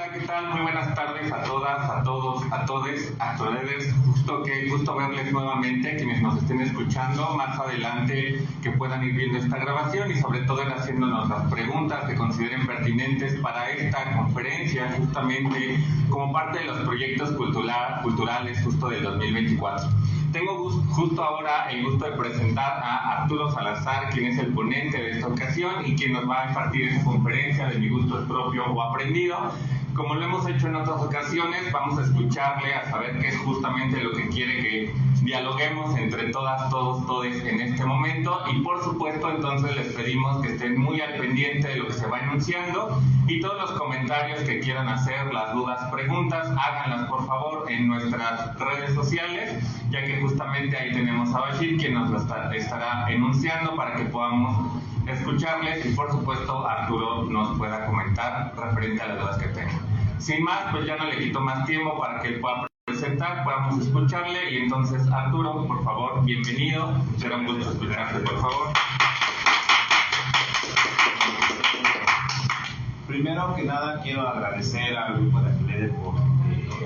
Hola, ¿qué tal? Muy buenas tardes a todas, a todos, a todes, a todes. Gusto verles nuevamente, quienes nos estén escuchando más adelante, que puedan ir viendo esta grabación y sobre todo ir haciéndonos las preguntas que consideren pertinentes para esta conferencia, justamente como parte de los proyectos culturales justo del 2024. Tengo justo ahora el gusto de presentar a Arturo Salazar, quien es el ponente de esta ocasión y quien nos va a impartir esta conferencia de Mi gusto es propio o aprendido. Como lo hemos hecho en otras ocasiones, vamos a escucharle, a saber qué es justamente lo que quiere que dialoguemos entre todas, todos, todes en este momento, y por supuesto entonces les pedimos que estén muy al pendiente de lo que se va enunciando y todos los comentarios que quieran hacer, las dudas, preguntas, háganlas por favor en nuestras redes sociales, ya que justamente ahí tenemos a Bashir, quien nos lo estará enunciando para que podamos escucharles y por supuesto Arturo nos pueda comentar referente a las dudas que tenga. Sin más, pues ya no le quito más tiempo para que él pueda presentar, podamos escucharle, y entonces Arturo, por favor, bienvenido, será un gusto escucharte, por favor. Primero que nada quiero agradecer al grupo de Aclede por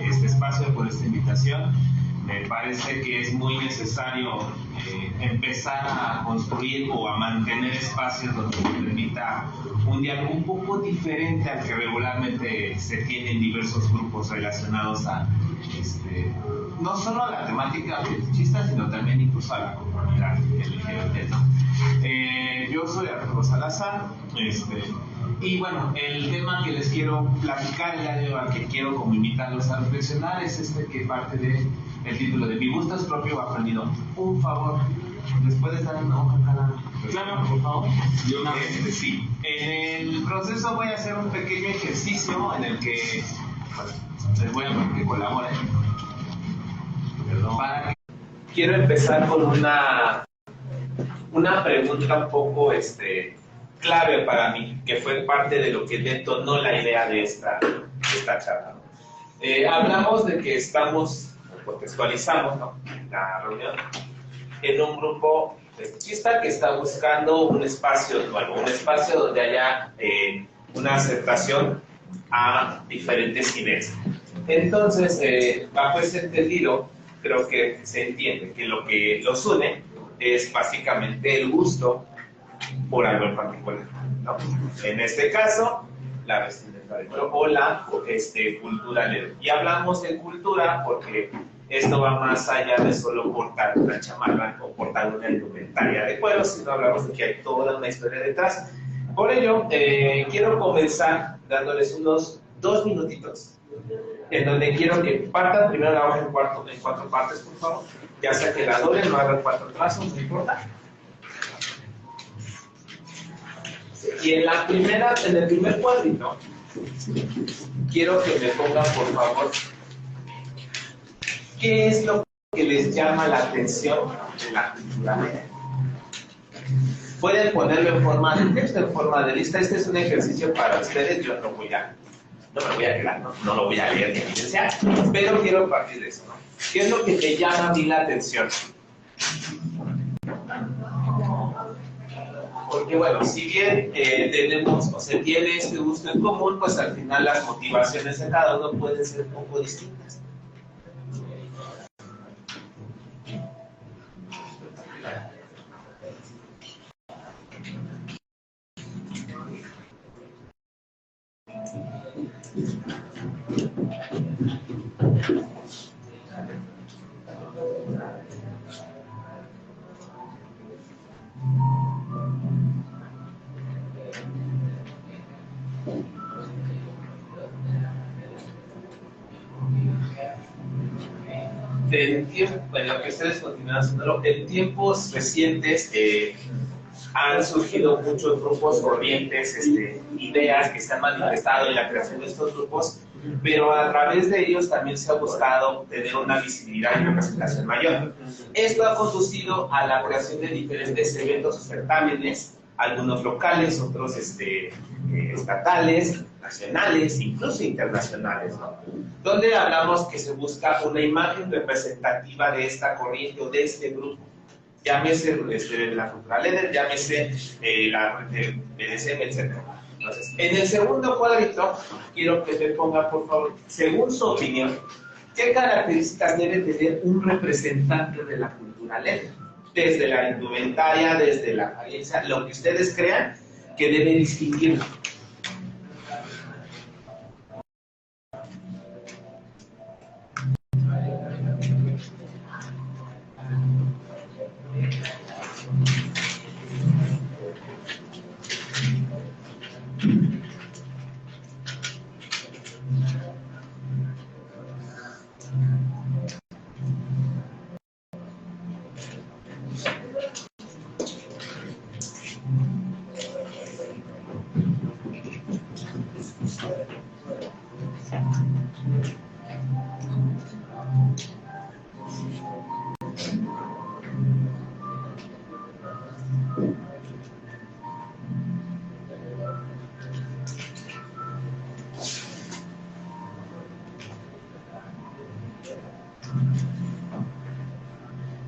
este espacio, por esta invitación. Me parece que es muy necesario empezar a construir o a mantener espacios donde se permita un diálogo un poco diferente al que regularmente se tiene en diversos grupos relacionados a no solo a la temática fetichista, sino también incluso a la comunidad LGBT, ¿no? Yo soy Arturo Salazar, y bueno, el tema que les quiero platicar el día de hoy, al que quiero como invitarlos a reflexionar, es que parte del título de Mi gusto es propio o aprendido. Un favor, ¿les puedes dar una hoja cada? Claro, por favor. Y una vez, sí. En el proceso voy a hacer un pequeño ejercicio en el que les voy a pedir que colaboren. Quiero empezar con una pregunta un poco clave para mí, que fue parte de lo que detonó la idea de esta charla. Hablamos de que contextualizamos, ¿no?, la reunión en un grupo fetichista que está buscando un espacio nuevo, un espacio donde haya una aceptación a diferentes ideas. Entonces, bajo ese entendido, creo que se entiende que lo que los une es básicamente el gusto por algo en particular, ¿no? En este caso, la vestimenta de cuero o la cultura LED. Y hablamos de cultura porque esto va más allá de solo portar una chamarra o portar una indumentaria de cuero, sino hablamos de que hay toda una historia detrás. Por ello, quiero comenzar dándoles unos 2 minutitos en donde quiero que partan primero la hoja en 4 partes, por favor, ya sea que la doble, no hagan 4 trazos, no importa. Y en el primer cuadrito, quiero que me pongan, por favor, ¿qué es lo que les llama la atención de la cultura LED? Pueden ponerlo en forma de texto, en forma de lista. Este es un ejercicio para ustedes. Yo no me voy a quedar, no lo voy a leer ni evidenciar, pero quiero partir de eso, ¿no? ¿Qué es lo que te llama a mí la atención? Porque bueno, si bien tenemos o se tiene este gusto en común, pues al final las motivaciones de cada uno pueden ser un poco distintas. Bueno, que ustedes continúan haciéndolo, en tiempos recientes han surgido muchos grupos, corrientes, ideas que se han manifestado en la creación de estos grupos, pero a través de ellos también se ha buscado tener una visibilidad y representación mayor. Esto ha conducido a la creación de diferentes eventos o certámenes, algunos locales, otros estatales, nacionales, incluso internacionales, ¿no? Donde hablamos que se busca una imagen representativa de esta corriente o de este grupo. Llámese la cultura LED, llámese la BDSM, etc. Entonces, en el segundo cuadrito, quiero que me ponga, por favor, según su opinión, ¿qué características debe tener un representante de la cultura LED? Desde la indumentaria, desde la apariencia, lo que ustedes crean que debe distinguirlo.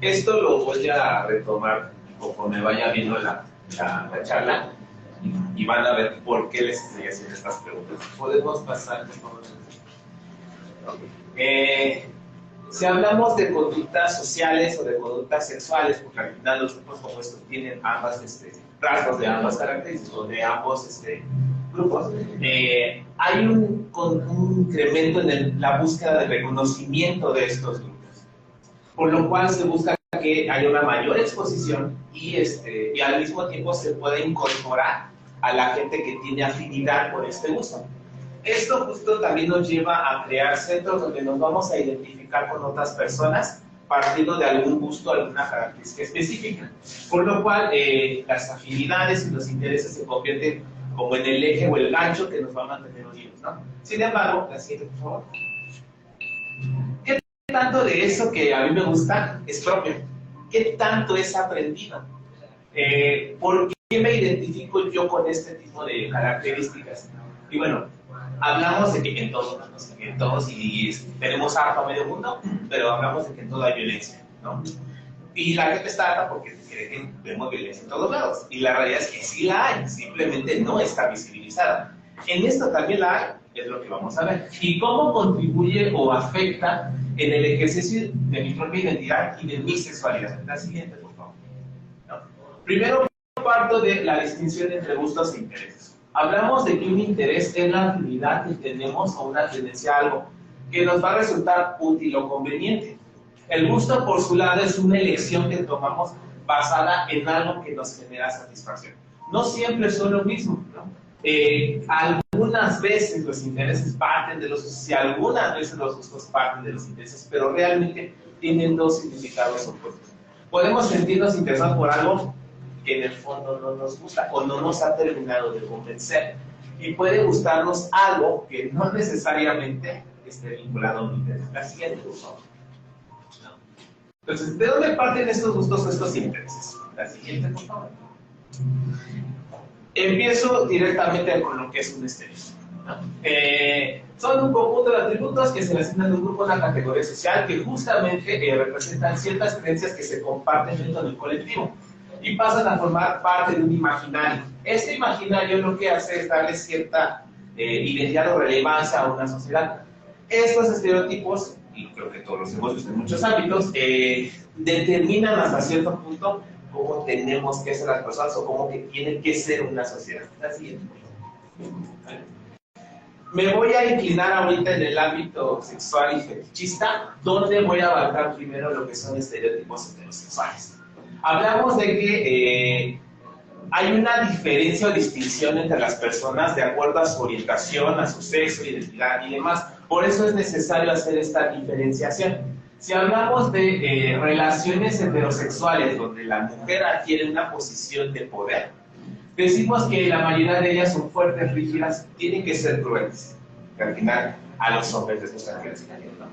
Esto lo voy a retomar conforme vaya viendo la charla y van a ver por qué les estoy haciendo estas preguntas. Podemos pasar, por favor. Si hablamos de conductas sociales o de conductas sexuales, porque al final los grupos como estos tienen ambas rasgos de ambas características o de ambos grupos, hay un incremento en la búsqueda de reconocimiento de estos grupos, por lo cual se busca que haya una mayor exposición y al mismo tiempo se pueda incorporar a la gente que tiene afinidad por este gusto. Esto justo también nos lleva a crear centros donde nos vamos a identificar con otras personas partiendo de algún gusto, alguna característica específica, por lo cual las afinidades y los intereses se convierten como en el eje o el gancho que nos va a mantener unidos, ¿no? Sin embargo, la siguiente, por favor. ¿Qué tanto de eso que a mí me gusta es propio? ¿Qué tanto es aprendido? ¿Por qué me identifico yo con este tipo de características? Y bueno, hablamos de que en todos y tenemos harto a medio mundo, pero hablamos de que en todo hay violencia, ¿no? Y la gente está harta porque cree que vemos violencia en todos lados. Y la realidad es que sí la hay, simplemente no está visibilizada. En esto también la hay, es lo que vamos a ver. ¿Y cómo contribuye o afecta en el ejercicio de mi propia identidad y de mi sexualidad? La siguiente, por favor. ¿No? Primero parto de la distinción entre gustos e intereses. Hablamos de que un interés es la afinidad que tenemos o una tendencia a algo que nos va a resultar útil o conveniente. El gusto, por su lado, es una elección que tomamos basada en algo que nos genera satisfacción. No siempre son lo mismo, ¿no? Algunas veces los intereses parten de los gustos y algunas veces los gustos parten de los intereses, pero realmente tienen dos significados opuestos. Podemos sentirnos interesados por algo que en el fondo no nos gusta o no nos ha terminado de convencer, y puede gustarnos algo que no necesariamente esté vinculado a un interés. La siguiente, por favor. Entonces, ¿de dónde parten estos gustos o estos intereses? La siguiente, por favor. Empiezo directamente con lo que es un estereotipo, ¿no? Son un conjunto de atributos que se le asignan a un grupo, una categoría social, que justamente representan ciertas creencias que se comparten dentro del colectivo y pasan a formar parte de un imaginario. Este imaginario lo que hace es darle cierta identidad o relevancia a una sociedad. Estos estereotipos, y creo que todos los hemos visto en muchos ámbitos, determinan hasta cierto punto cómo tenemos que ser las personas o cómo que tiene que ser una sociedad. La siguiente. Me voy a inclinar ahorita en el ámbito sexual y fetichista, donde voy a abarcar primero lo que son estereotipos heterosexuales. Hablamos de que hay una diferencia o distinción entre las personas de acuerdo a su orientación, a su sexo, identidad y demás. Por eso es necesario hacer esta diferenciación. Si hablamos de relaciones heterosexuales donde la mujer adquiere una posición de poder, decimos que la mayoría de ellas son fuertes, rígidas, tienen que ser crueles. Que al final a los hombres les gusta que les engañen, ¿no?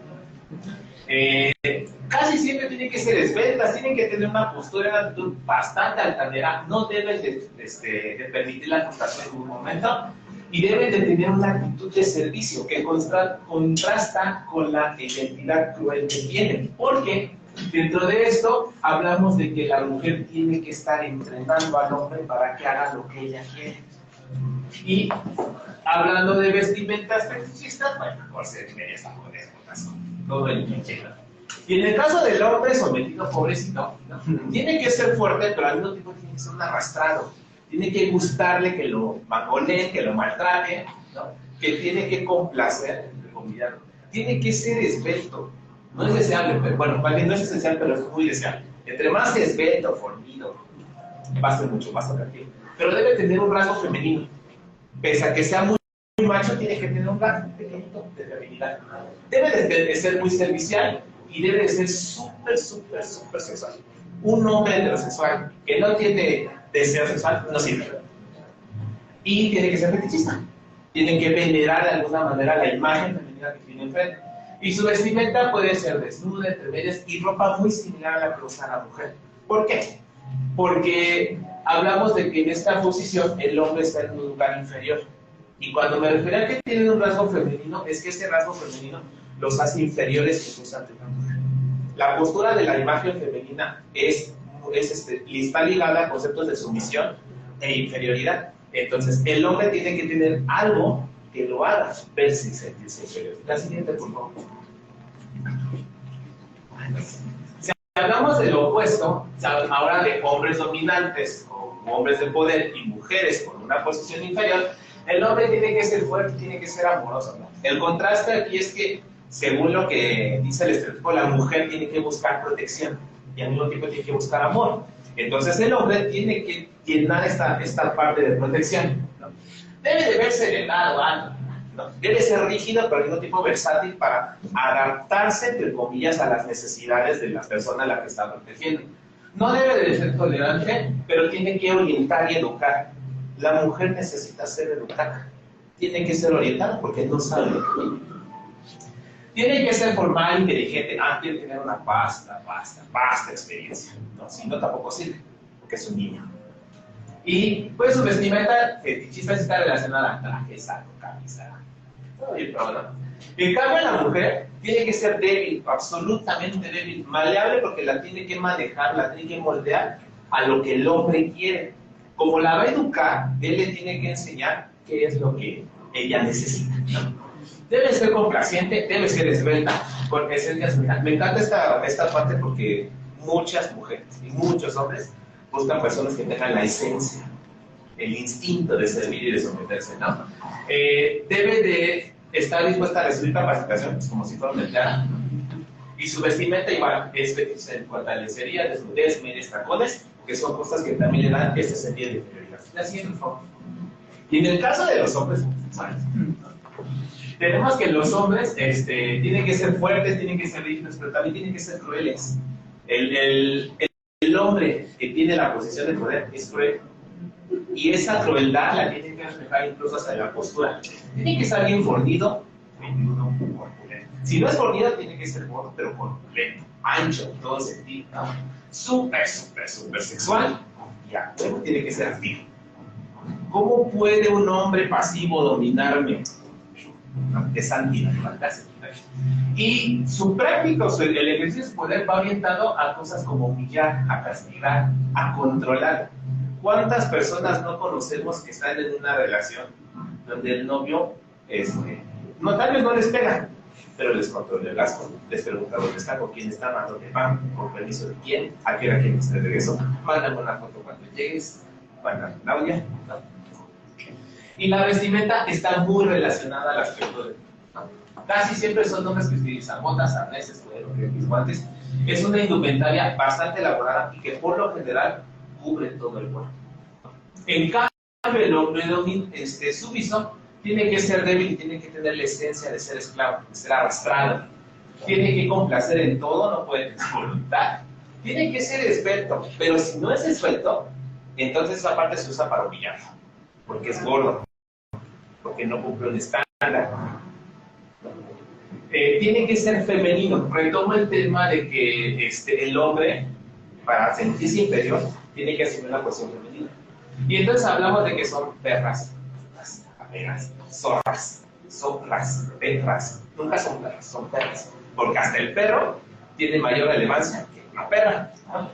Casi siempre tienen que ser esbeltas, tienen que tener una postura, una actitud bastante altanera, no deben de permitir la frustración en ningún momento y deben de tener una actitud de servicio que contrasta con la identidad cruel que tienen, porque dentro de esto hablamos de que la mujer tiene que estar entrenando al hombre para que haga lo que ella quiere. Y hablando de vestimentas fetichistas, bueno, corset y medias tacones, botas, todo el cliché, ¿no? Y en el caso del hombre sometido, pobrecito, ¿no? Tiene que ser fuerte, pero al mismo tiempo tiene que ser un arrastrado. Tiene que gustarle que lo mangoleen, que lo maltraten, ¿no? Que tiene que complacer, entre comillas, ¿no? Tiene que ser esbelto. No es deseable, pero bueno, más bien no es esencial, pero es muy deseable. Entre más esbelto, fornido, va a ser mucho más atractivo. Pero debe tener un rasgo femenino. Pese a que sea muy macho, tiene que tener un rasgo pequeñito de feminidad. Debe de ser muy servicial y debe de ser súper sexual. Un hombre heterosexual que no tiene deseo sexual no sirve. Y tiene que ser fetichista. Tiene que venerar de alguna manera la imagen femenina que tiene enfrente. Y su vestimenta puede ser desnuda, entre medias y ropa muy similar a la que usa la mujer. ¿Por qué? Porque hablamos de que en esta posición el hombre está en un lugar inferior. Y cuando me refiero a que tienen un rasgo femenino, es que ese rasgo femenino los hace inferiores incluso ante una mujer. La postura de la imagen femenina está ligada a conceptos de sumisión e inferioridad. Entonces, el hombre tiene que tener algo que lo haga verse y sentirse inferior. La siguiente, por favor. Si hablamos de lo opuesto, ahora de hombres dominantes o hombres de poder y mujeres con una posición inferior, el hombre tiene que ser fuerte, tiene que ser amoroso, ¿no? El contraste aquí es que, según lo que dice el estereotipo, la mujer tiene que buscar protección y al mismo tiempo tiene que buscar amor. Entonces el hombre tiene que llenar esta parte de protección, ¿no? Debe de verse delgado, alto, ¿no? Debe ser rígido, pero al mismo tiempo versátil para adaptarse, entre comillas, a las necesidades de la persona a la que está protegiendo. No debe de ser tolerante, pero tiene que orientar y educar. La mujer necesita ser educada. Tiene que ser orientada porque no sabe. Tiene que ser formal, inteligente. Tiene que tener una vasta experiencia, ¿no? Si no, tampoco sirve, porque es un niño. Y pues su vestimenta fetichista está relacionada a traje, saco, camisa, todo bien, pero no. En cambio, la mujer tiene que ser débil, absolutamente débil, maleable, porque la tiene que manejar, la tiene que moldear a lo que el hombre quiere. Como la va a educar, él le tiene que enseñar qué es lo que ella necesita, ¿no? Debe ser complaciente, debe ser esbelta, con esencias. Me encanta esta parte porque muchas mujeres y muchos hombres buscan personas que tengan la esencia, el instinto de servir y de someterse, ¿no? Debe de estar dispuesta a recibir capacitación, pues, como si fuera un empleado. Y su vestimenta igual es fetiche en cuanto a lencería, desnudez, medias, tacones, que son cosas que también le dan ese sentido de inferioridad. La siguiente, por favor. Y en el caso de los hombres, ¿sabes? Tenemos que los hombres tienen que ser fuertes, tienen que ser rígidos, pero también tienen que ser crueles. El hombre que tiene la posición de poder es cruel. Y esa crueldad la tiene que reflejar incluso hasta la postura. Tiene que ser bien fornido, corpulento. Si no es fornido, tiene que ser gordo, pero corpulento, ancho, en todo sentido, ¿no? Súper sexual. Ya, luego tiene que ser activo. ¿Cómo puede un hombre pasivo dominarme? Es antinatural, casi. Y su práctica, el ejercicio de su poder va orientado a cosas como humillar, a castigar, a controlar. ¿Cuántas personas no conocemos que están en una relación donde el novio, tal vez no les pega, pero les controla el gasto, les pregunta dónde está, con quién está, a dónde van, con permiso de quién, a qué hora quieren que esté de regreso, mándame una foto cuando llegues, mándame Claudia, ¿no? Y la vestimenta está muy relacionada al aspecto de, ¿no? Casi siempre son hombres que utilizan botas, arneses, cuero, guantes. Es una indumentaria bastante elaborada y que por lo general cubre todo el cuerpo. En cambio, el hombre sumiso tiene que ser débil y tiene que tener la esencia de ser esclavo, de ser arrastrado. Tiene que complacer en todo, no puede tener voluntad. Tiene que ser esbelto, pero si no es esbelto, entonces esa parte se usa para humillarlo, porque es gordo, porque no cumple un estándar. Tiene que ser femenino. Retomo el tema de que el hombre, para sentirse inferior, tiene que asumir una posición femenina. Y entonces hablamos de que son perras, apenas, zorras, perras. Nunca son perras, son perras. Porque hasta el perro tiene mayor relevancia que una perra, ¿no?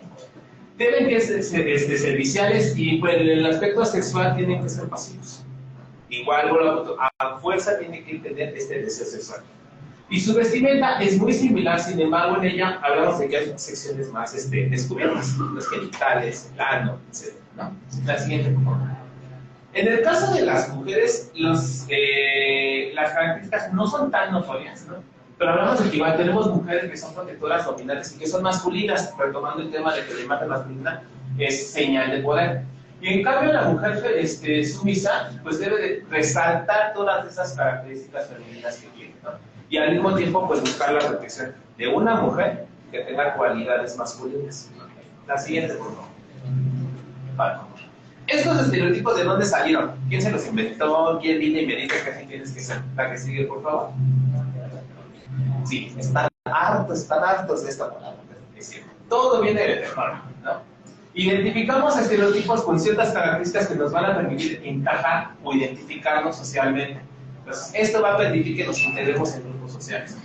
Deben que ser serviciales y pues, en el aspecto sexual tienen que ser pasivos. Igual, a fuerza tiene que tener este deseo sexual. Y su vestimenta es muy similar, sin embargo, en ella hablamos de que hay secciones más descubiertas, los genitales, el ano, etc., ¿no? La siguiente, por favor. En el caso de las mujeres, las características no son tan notorias, ¿no? Pero hablamos de que igual tenemos mujeres que son protectoras dominantes y que son masculinas, retomando el tema de que la imagen masculina es señal de poder. Y en cambio la mujer sumisa, pues debe de resaltar todas esas características femeninas que tiene, ¿no? Y al mismo tiempo, pues buscar la protección de una mujer que tenga cualidades masculinas. La siguiente, por favor. Vale. Estos estereotipos, ¿de dónde salieron? ¿Quién se los inventó? ¿Quién viene y me dice que así tienes que ser? La que sigue, por favor. Sí, están hartos de esta palabra. Es decir, todo viene de forma, ¿no? Identificamos estereotipos con ciertas características que nos van a permitir encajar o identificarnos socialmente. Entonces, esto va a permitir que nos integremos en grupos sociales.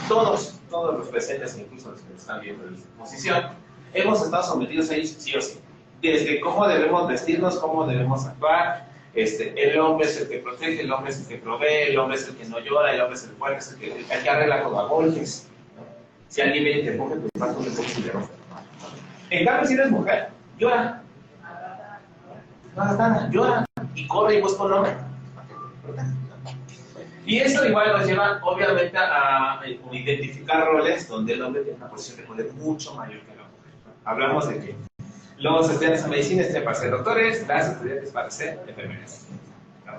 Todos los presentes, incluso los que están viendo en la exposición, hemos estado sometidos a ellos sí o sí. Desde cómo debemos vestirnos, cómo debemos actuar. El hombre es el que protege, el hombre es el que provee, el hombre es el que no llora, el hombre es el fuerte, es el que arregla todo a golpes, ¿no? Si alguien viene y te empuja, pues vas con el coche y le rompe. En cambio, si eres mujer, llora. No hagas nada, llora y corre y busca un hombre. Y esto igual nos lleva, obviamente, a identificar roles donde el hombre tiene una posición de poder mucho mayor que la mujer. Hablamos de que los estudiantes de medicina están para ser doctores, las estudiantes para ser enfermeras. ¿No?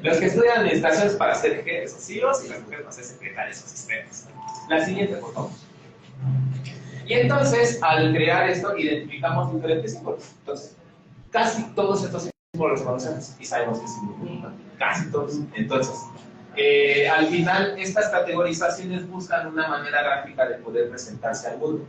Los que estudian administración para ser jefes o CEOs y las mujeres para ser secretarias o asistentes. La siguiente, por favor. Y entonces, al crear esto, identificamos diferentes símbolos. Entonces, casi todos estos símbolos los conocemos y sabemos qué significan. Casi todos. Entonces, al final, estas categorizaciones buscan una manera gráfica de poder presentarse al mundo.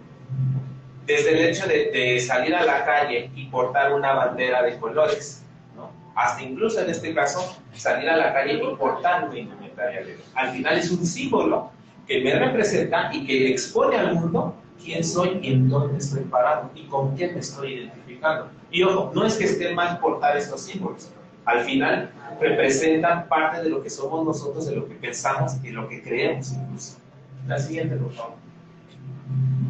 Desde el hecho de salir a la calle y portar una bandera de colores, ¿no? Hasta incluso en este caso, salir a la calle y portar una indumentaria de colores. Al final es un símbolo que me representa y que expone al mundo quién soy y en dónde estoy parado y con quién me estoy identificando. Y ojo, no es que esté mal portar estos símbolos. Al final representan parte de lo que somos nosotros, de lo que pensamos y de lo que creemos incluso. La siguiente, por favor.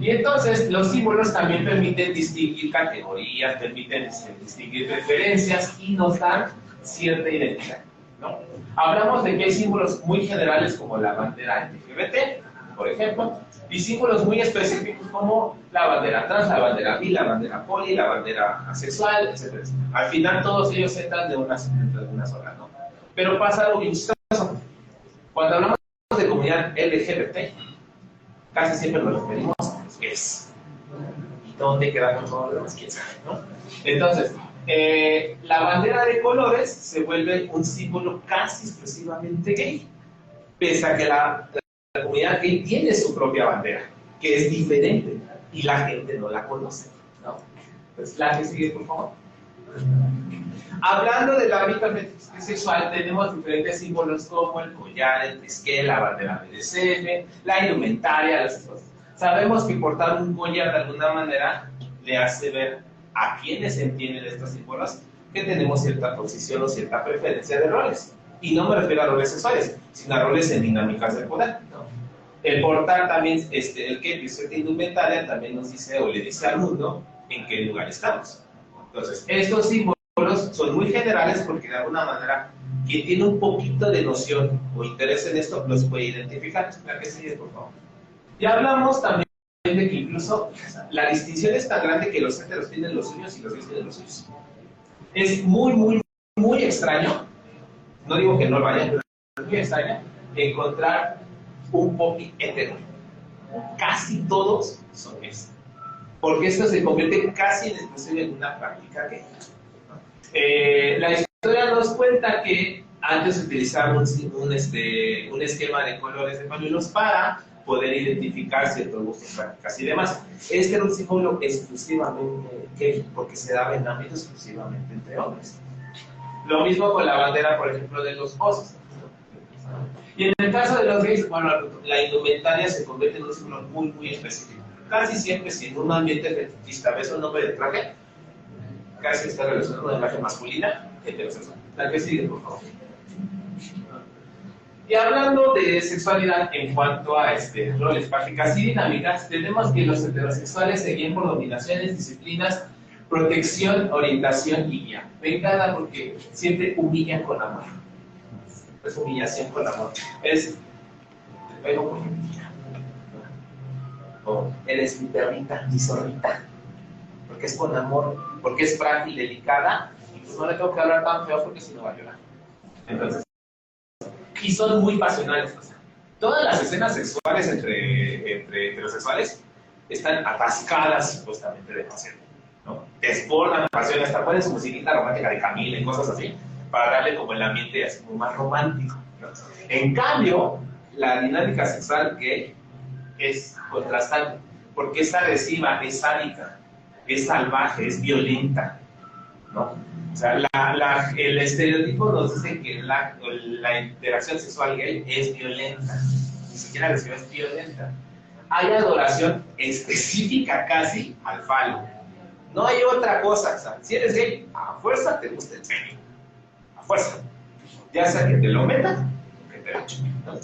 Y entonces los símbolos también permiten distinguir categorías, permiten distinguir referencias y nos dan cierta identidad, ¿no? Hablamos de que hay símbolos muy generales como la bandera LGBT, por ejemplo, y símbolos muy específicos como la bandera trans, la bandera bi, la bandera poli, la bandera asexual, etc. Al final todos ellos entran de una sola, ¿no? Pero pasa algo bien chistoso. Cuando hablamos de comunidad LGBT, casi siempre nos referimos a los gays. ¿Y dónde quedan todos los demás? ¿Quién sabe, no? Entonces, la bandera de colores se vuelve un símbolo casi exclusivamente gay, pese a que la comunidad gay tiene su propia bandera, que es diferente, y la gente no la conoce, ¿no? Pues la que sigue, por favor. Hablando del ámbito sexual, tenemos diferentes símbolos como el collar, el trisqué, la bandera BDSM, la indumentaria, las cosas. Sabemos que portar un collar de alguna manera le hace ver a quienes entienden estos símbolos que tenemos cierta posición o cierta preferencia de roles. Y no me refiero a roles sexuales, sino a roles en dinámicas de poder, ¿no? El portar también, el que cierta indumentaria también nos dice o le dice al mundo en qué lugar estamos. Entonces, estos símbolos son muy generales porque de alguna manera quien tiene un poquito de noción o interés en esto los puede identificar. La que sigue, por favor. Ya hablamos también de que incluso la distinción es tan grande que los heteros tienen los suyos y los gays tienen los suyos. Es muy extraño, no digo que no lo haya, pero es muy extraño encontrar un popi hetero. Casi todos son gays. Porque esto se convierte casi en una práctica gay. La historia nos cuenta que antes utilizaban un esquema de colores de pañuelos para poder identificar ciertos gustos, prácticas y demás. Este era un símbolo exclusivamente gay, porque se daba en ámbito exclusivamente entre hombres. Lo mismo con la bandera, por ejemplo, de los osos. Y en el caso de los gays, bueno, la indumentaria se convierte en un símbolo muy específico. Casi siempre, si en un ambiente fetichista ves un hombre de traje, casi está relacionado con la traje masculina heterosexual. La que sigue, por favor. Y hablando de sexualidad en cuanto a roles, prácticas y dinámicas, tenemos que los heterosexuales se guían por dominaciones, disciplinas, protección, orientación y guía. Me encanta porque siempre humillan con amor. Es humillación con amor. Es, te pego porque me quiero. O eres mi perrita, mi zorrita. Porque es con amor, porque es frágil, delicada, y pues no le tengo que hablar tan feo porque si no va a llorar. Entonces, y son muy pasionales. O sea, todas las escenas sexuales entre heterosexuales están atascadas supuestamente de pasión, ¿no? Desbordan pasión, hasta ponen su musiquita romántica de Camila y cosas así, para darle como el ambiente así como más romántico, ¿no? En cambio, la dinámica sexual gay es contrastante, porque es agresiva, es sádica, es salvaje, es violenta, ¿no? O sea, el estereotipo nos dice que la interacción sexual gay es violenta, ni siquiera agresiva, es violenta. Hay adoración específica casi al falo. No hay otra cosa. O sea, si eres gay, a fuerza te gusta el sexo. A fuerza. Ya sea que te lo metan o que te lo chupen, ¿no?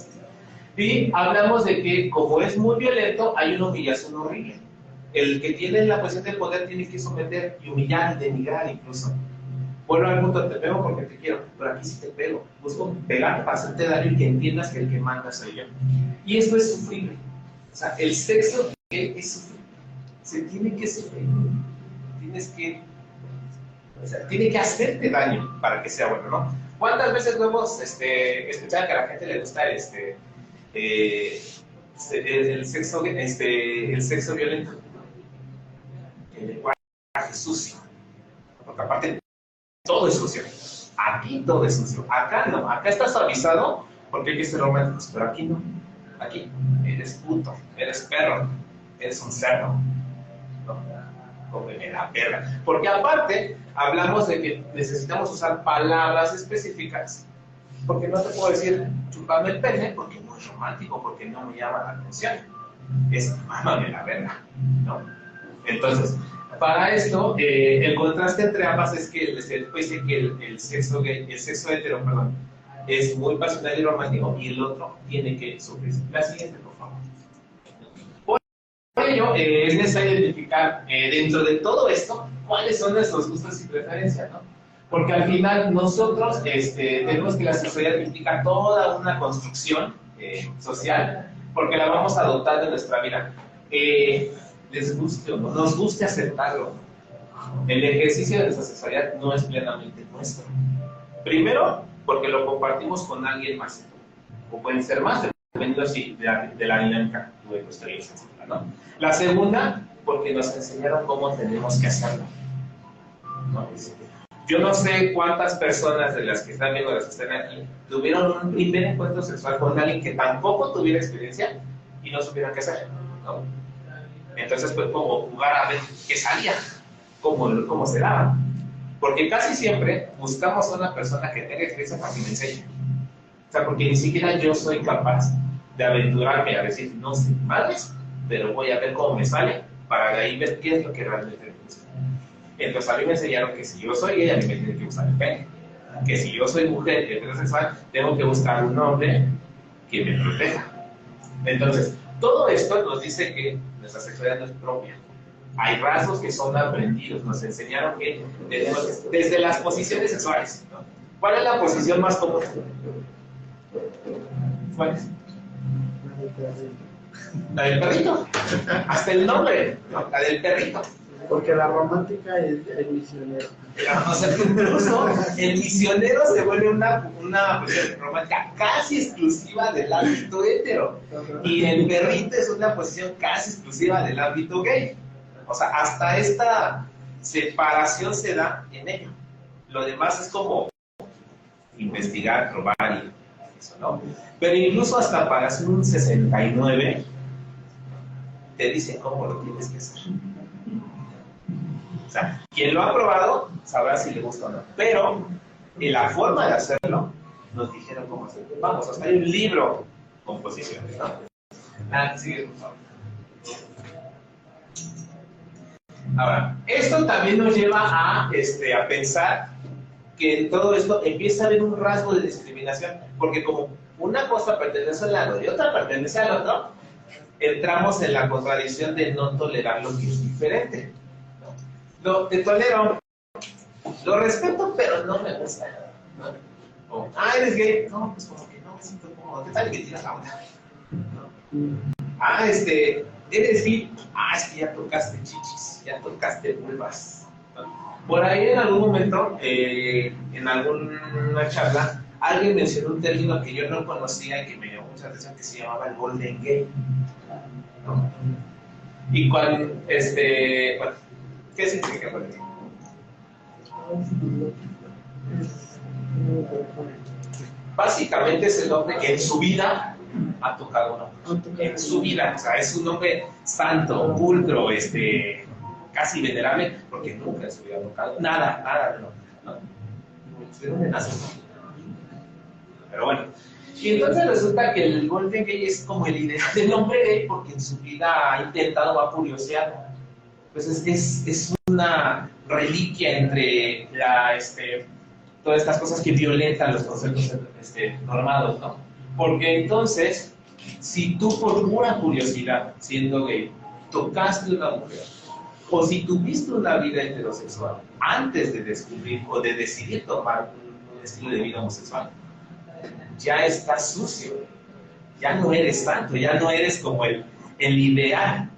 Y hablamos de que, como es muy violento, hay una humillación horrible. El que tiene la posición de poder tiene que someter y humillar y denigrar incluso. Bueno, al punto, te pego porque te quiero, pero aquí sí te pego. Busco pegar para hacerte daño y que entiendas que el que manda soy yo. Y esto es sufrible. O sea, el sexo gay es sufrible. Se tiene que sufrir. Tienes que... O sea, tiene que hacerte daño para que sea bueno, ¿no? ¿Cuántas veces no hemos escuchado que a la gente le gusta el sexo violento? El lenguaje sucio. Porque aparte, todo es sucio. Aquí todo es sucio. Acá no. Acá está suavizado porque hay que ser románticos, pero aquí no. Aquí eres puto, eres perro, eres un cerdo. ¿No? Como en la perra. Porque aparte, hablamos de que necesitamos usar palabras específicas. Porque no te puedo decir chupame el pene porque no es romántico, porque no me llama la atención. Es mámame la verga, ¿no? Entonces, para esto, el contraste entre ambas es que el estereotipo dice que el sexo hetero, perdón, es muy pasional y romántico, y el otro tiene que sufrir. La siguiente, por favor. Por ello, es necesario identificar dentro de todo esto cuáles son nuestros gustos y preferencias, ¿no? Porque al final nosotros tenemos que la sexualidad implica toda una construcción social, porque la vamos adoptando en nuestra vida. Les guste o no, nos guste aceptarlo. El ejercicio de nuestra sexualidad no es plenamente nuestro. Primero, porque lo compartimos con alguien más, o pueden ser más, dependiendo así de la dinámica de nuestra vida sexual, ¿no? La segunda, porque nos enseñaron cómo tenemos que hacerlo, ¿no? Yo no sé cuántas personas de las que están viendo, las que están aquí, tuvieron un primer encuentro sexual con alguien que tampoco tuviera experiencia y no supieran qué hacer, ¿no? Entonces, pues, como jugar a ver qué salía, cómo se daba. Porque casi siempre buscamos a una persona que tenga experiencia para que me enseñe. O sea, porque ni siquiera yo soy capaz de aventurarme a decir, no sé madres, pero voy a ver cómo me sale para de ahí ver qué es lo que realmente me gusta. Entonces, a mí me enseñaron que si yo soy gay, a mí me tiene que gustar el pene. Que si yo soy mujer heterosexual, tengo que buscar un hombre que me proteja. Entonces, todo esto nos dice que nuestra sexualidad no es propia. Hay rasgos que son aprendidos. Nos enseñaron que tenemos, desde las posiciones sexuales, ¿no? ¿Cuál es la posición más común? ¿Cuál es? La del perrito. Hasta el nombre, ¿no? La del perrito. Porque la romántica es el misionero. O sea, incluso el misionero se vuelve una posición romántica casi exclusiva del ámbito hetero. Y el perrito es una posición casi exclusiva del ámbito gay. O sea, hasta esta separación se da en ello. Lo demás es como investigar, probar y eso, ¿no? Pero incluso hasta para hacer un 69, te dicen cómo lo tienes que hacer. O sea, quien lo ha probado sabrá si le gusta o no. Pero en la forma de hacerlo, nos dijeron cómo hacerlo. Vamos, hasta hay un libro con posiciones, ¿no? Sigue, por favor. Ahora, esto también nos lleva a pensar que en todo esto empieza a haber un rasgo de discriminación, porque como una cosa pertenece al lado y otra pertenece al otro, entramos en la contradicción de no tolerar lo que es diferente. Te tolero, lo respeto, pero no me gusta. ¿No? O, eres gay. No, pues como que no me siento cómodo. ¿Qué tal que tiras la onda? ¿No? Eres gay. Es que ya tocaste chichis, ya tocaste vulvas. ¿No? Por ahí en algún momento, en alguna charla, alguien mencionó un término que yo no conocía y que me llamó mucha atención, que se llamaba el golden gay. ¿No? Y cuando, bueno, ¿qué significa golden gay? Básicamente es el hombre que en su vida ha tocado una mujer. En su vida, o sea, es un hombre santo, pulcro, casi venerable, porque nunca en su vida ha tocado nada, no. ¿De dónde nace? Pero bueno. Y entonces resulta que el golden gay es como el ideal del hombre gay, porque en su vida ha intentado, ha curioseado. Pues es una reliquia entre todas estas cosas que violentan los conceptos normados, ¿no? Porque entonces, si tú por pura curiosidad, siendo gay, tocaste una mujer, o si tuviste una vida heterosexual antes de descubrir o de decidir tomar un estilo de vida homosexual, ya estás sucio, ya no eres santo, ya no eres como el ideal,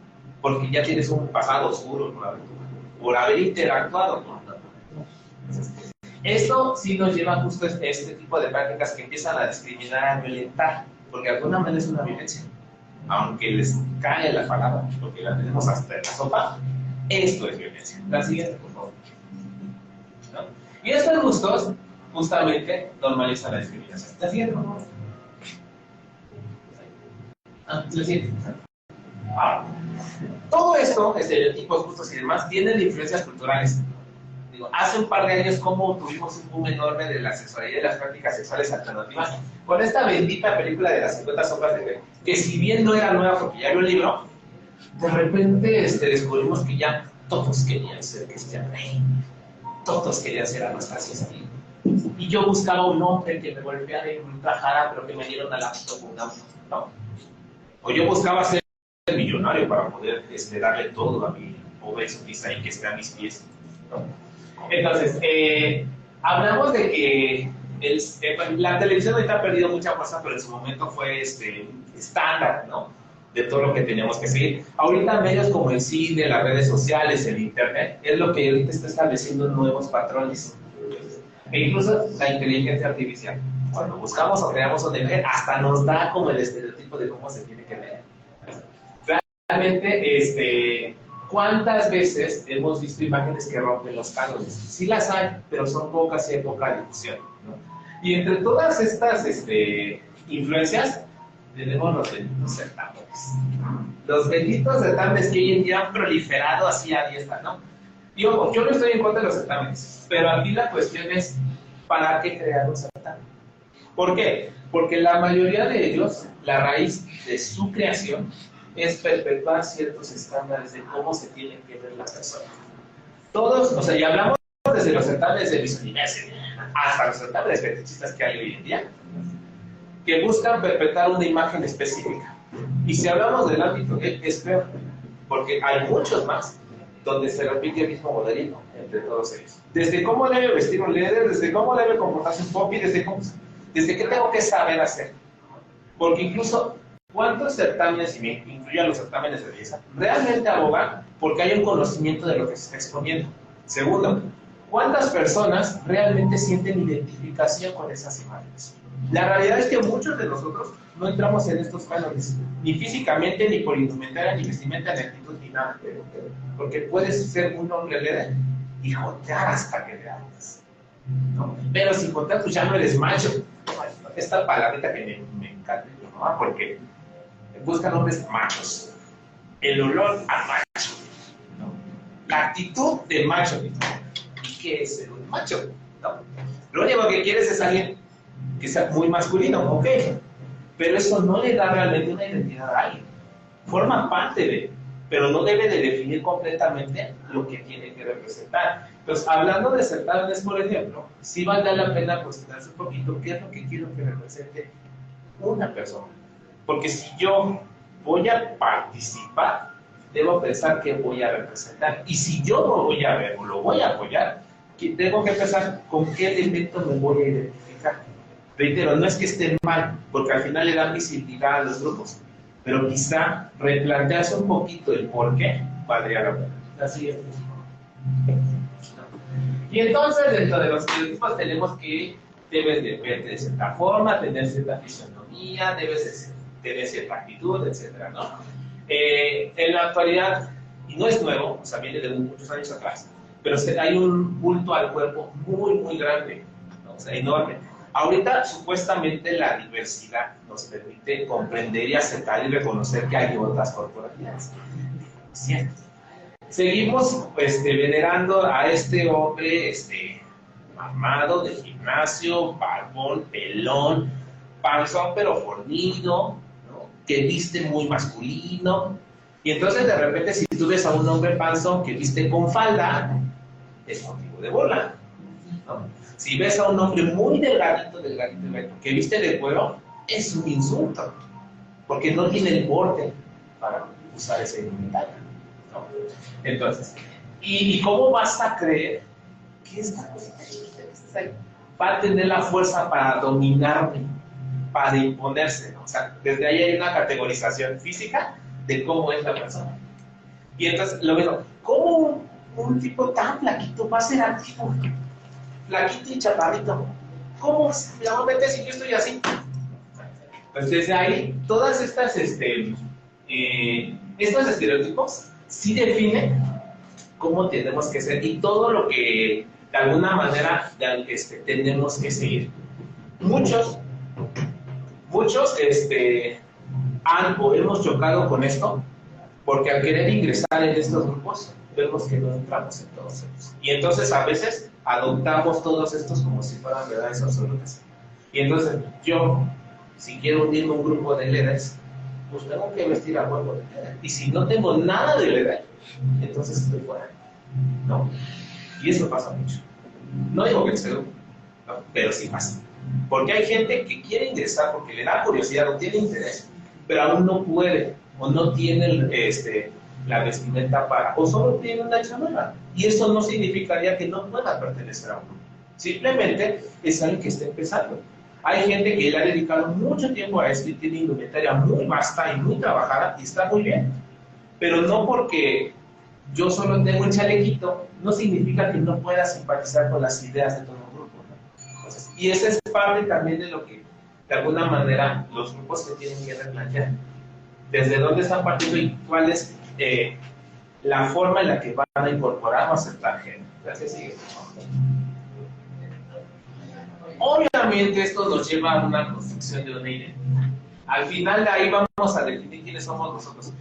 porque ya tienes un pasado oscuro por haber interactuado con una mujer. Esto sí nos lleva justo a este tipo de prácticas que empiezan a discriminar, a violentar, porque de alguna manera es una violencia. Aunque les cae la palabra, porque la tenemos hasta en la sopa, esto es violencia. La siguiente, por favor. ¿No? Y estos gustos, justamente, normalizan la discriminación. La siguiente, por favor. La siguiente. Todo esto, estereotipos, gustos y demás, tienen influencias culturales. Hace un par de años, como tuvimos un boom enorme de la sexualidad y las prácticas sexuales alternativas, con esta bendita película de las 50 sombras de Grey, que si bien no era nueva porque ya había un libro, de repente descubrimos que ya todos querían ser Christian Grey, todos querían ser Anastasia. Y yo buscaba un hombre que me golpeara y me ultrajara, pero que me diera una laptop o un auto, ¿no? O yo buscaba ser millonario para poder darle todo a mi pobre sonrisa y que esté a mis pies, ¿no? Entonces, hablamos de que la televisión ahorita ha perdido mucha fuerza, pero en su momento fue estándar, ¿no? De todo lo que teníamos que seguir. Ahorita medios como el cine, las redes sociales, el internet, es lo que ahorita está estableciendo nuevos patrones. E incluso la inteligencia artificial. Cuando buscamos o creamos una imagen, hasta nos da como el estereotipo de cómo se tiene que ver. Realmente, ¿cuántas veces hemos visto imágenes que rompen los cánones? Sí las hay, pero son pocas y hay poca difusión, ¿no? Y entre todas estas influencias, tenemos los benditos certámenes. Los benditos certámenes que hoy en día han proliferado así a diestra, ¿no? Y ojo, yo no estoy en contra de los certámenes, pero aquí la cuestión es, ¿para qué crear un certamen? ¿Por qué? Porque la mayoría de ellos, la raíz de su creación, es perpetuar ciertos estándares de cómo se tiene que ver la persona. Todos, o sea, y hablamos desde los certámenes de Miss Universo hasta los certámenes fetichistas que hay hoy en día, que buscan perpetuar una imagen específica. Y si hablamos del ámbito gay, es peor, porque hay muchos más donde se repite el mismo modelito entre todos ellos. Desde cómo debe vestir un líder, desde cómo debe comportarse un popi, desde qué tengo que saber hacer. Porque incluso, ¿cuántos certámenes, y me incluyen los certámenes de belleza, realmente abogan porque hay un conocimiento de lo que se está exponiendo? Segundo, ¿cuántas personas realmente sienten identificación con esas imágenes? La realidad es que muchos de nosotros no entramos en estos cánones, ni físicamente, ni por indumentaria, ni vestimenta, ni actitud, ni nada. Porque puedes ser un hombre líder y jotear hasta que le hagas, ¿no? Pero sin jotear, pues ya no eres macho. Esta palabrita que me encanta, ¿no? Porque buscan hombres machos. El olor a macho, ¿no? La actitud de macho. ¿Y qué es ser un macho? ¿No? Lo único que quieres es alguien que sea muy masculino, ok. Pero eso no le da realmente una identidad a alguien. Forma parte de, pero no debe de definir completamente lo que tiene que representar. Entonces, hablando de certámenes, por ejemplo, sí vale la pena cuestionarse un poquito qué es lo que quiero que represente una persona. Porque si yo voy a participar, debo pensar que voy a representar. Y si yo lo voy a ver o lo voy a apoyar, tengo que pensar con qué elemento me voy a identificar. Reitero, no es que esté mal, porque al final le dan visibilidad a los grupos, pero quizá replantearse un poquito el por qué valdría la pena. La siguiente. Y entonces, dentro de los estereotipos tenemos que debes de verte de cierta forma, tener cierta fisonomía, debes de tener cierta actitud, etcétera, ¿no? En la actualidad, y no es nuevo, o sea, viene de muchos años atrás, pero hay un culto al cuerpo muy, muy grande, ¿no? O sea, enorme. Ahorita, supuestamente, la diversidad nos permite comprender y aceptar y reconocer que hay otras corporalidades. Cierto. Seguimos venerando a este hombre mamado de gimnasio, barbón, pelón, panzón pero fornido, ¿no? Que viste muy masculino. Y entonces de repente si tú ves a un hombre panzón que viste con falda, es motivo de burla, ¿no? Si ves a un hombre muy delgadito, que viste de cuero, es un insulto, porque no tiene el porte para usar ese indumentaria, ¿no? Entonces, ¿y cómo vas a creer que esta cosita chiquita que está ahí va a tener la fuerza para dominarme, para imponerse, ¿no? O sea, desde ahí hay una categorización física de cómo es la persona. Y entonces, lo mismo, ¿cómo un tipo tan flaquito va a ser activo? Flaquito y chaparrito. ¿Cómo normalmente si yo estoy así? Pues desde ahí, todas estas estos estereotipos sí definen cómo tenemos que ser y todo lo que de alguna manera tenemos que seguir. Muchos han o hemos chocado con esto porque al querer ingresar en estos grupos vemos que no entramos en todos ellos. Y entonces a veces adoptamos todos estos como si fueran verdades absolutas. Y entonces yo, si quiero unirme a un grupo de líderes, pues tengo que vestir a huevo de líder. Y si no tengo nada de líder, entonces estoy fuera, ¿no? Y eso pasa mucho. No digo que sea, ¿no? Pero sí pasa. Porque hay gente que quiere ingresar porque le da curiosidad o tiene interés, pero aún no puede o no tiene la vestimenta para, o solo tiene una chamarra. Y eso no significaría que no pueda pertenecer a un grupo. Simplemente es alguien que está empezando. Hay gente que le ha dedicado mucho tiempo a esto y tiene indumentaria muy vasta y muy trabajada y está muy bien. Pero no porque yo solo tengo el chalequito, no significa que no pueda simpatizar con las ideas de todo un grupo, ¿no? Entonces, y esa es parte también de lo que, de alguna manera, los grupos se tienen que replantear. Desde dónde están partiendo y cuál es la forma en la que van a incorporar o aceptar género. Gracias, sigue. Obviamente esto nos lleva a una construcción de una identidad. Al final de ahí vamos a definir quiénes somos nosotros.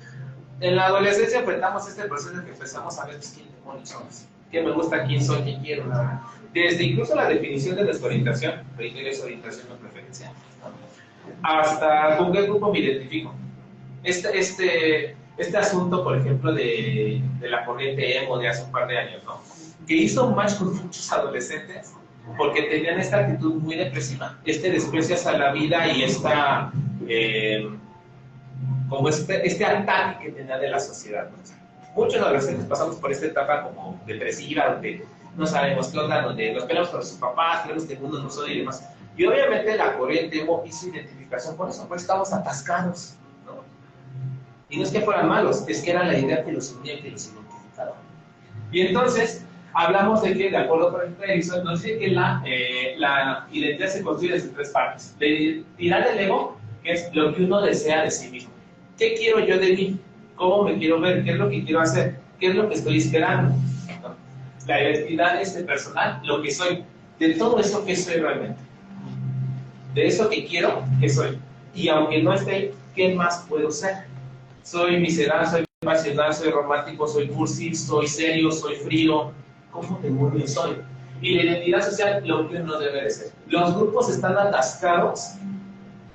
En la adolescencia enfrentamos este proceso en que empezamos a ver quién demonios somos, qué me gusta, quién soy, quién quiero. Desde incluso la definición de nuestra orientación, reitero, es orientación no preferencial, ¿no? Hasta con qué grupo me identifico. Este asunto, por ejemplo, de la corriente emo de hace un par de años, ¿no? Que hizo match con muchos adolescentes porque tenían esta actitud muy depresiva, desprecio hacia la vida y como este ataque que tenía de la sociedad, ¿no? Muchos adolescentes pasamos por esta etapa como depresiva, donde no sabemos qué onda, donde nos peleamos con sus papás, creemos que el mundo nos odia y demás. Y obviamente la corriente emo hizo identificación con eso, pues estamos atascados, ¿no? Y no es que fueran malos, es que era la idea que los unía y que los identificaba. Y entonces, hablamos de que, de acuerdo con el Edison, nos dice que la identidad se construye desde tres partes. La identidad del ego, que es lo que uno desea de sí mismo. ¿Qué quiero yo de mí? ¿Cómo me quiero ver? ¿Qué es lo que quiero hacer? ¿Qué es lo que estoy esperando? ¿No? La identidad personal, lo que soy. De todo eso que soy realmente. De eso que quiero, que soy. Y aunque no esté ahí, ¿qué más puedo ser? Soy visceral, soy pasional, soy romántico, soy cursi, soy serio, soy frío. ¿Cómo demonios soy? Y la identidad social, lo que uno debe de ser. Los grupos están atascados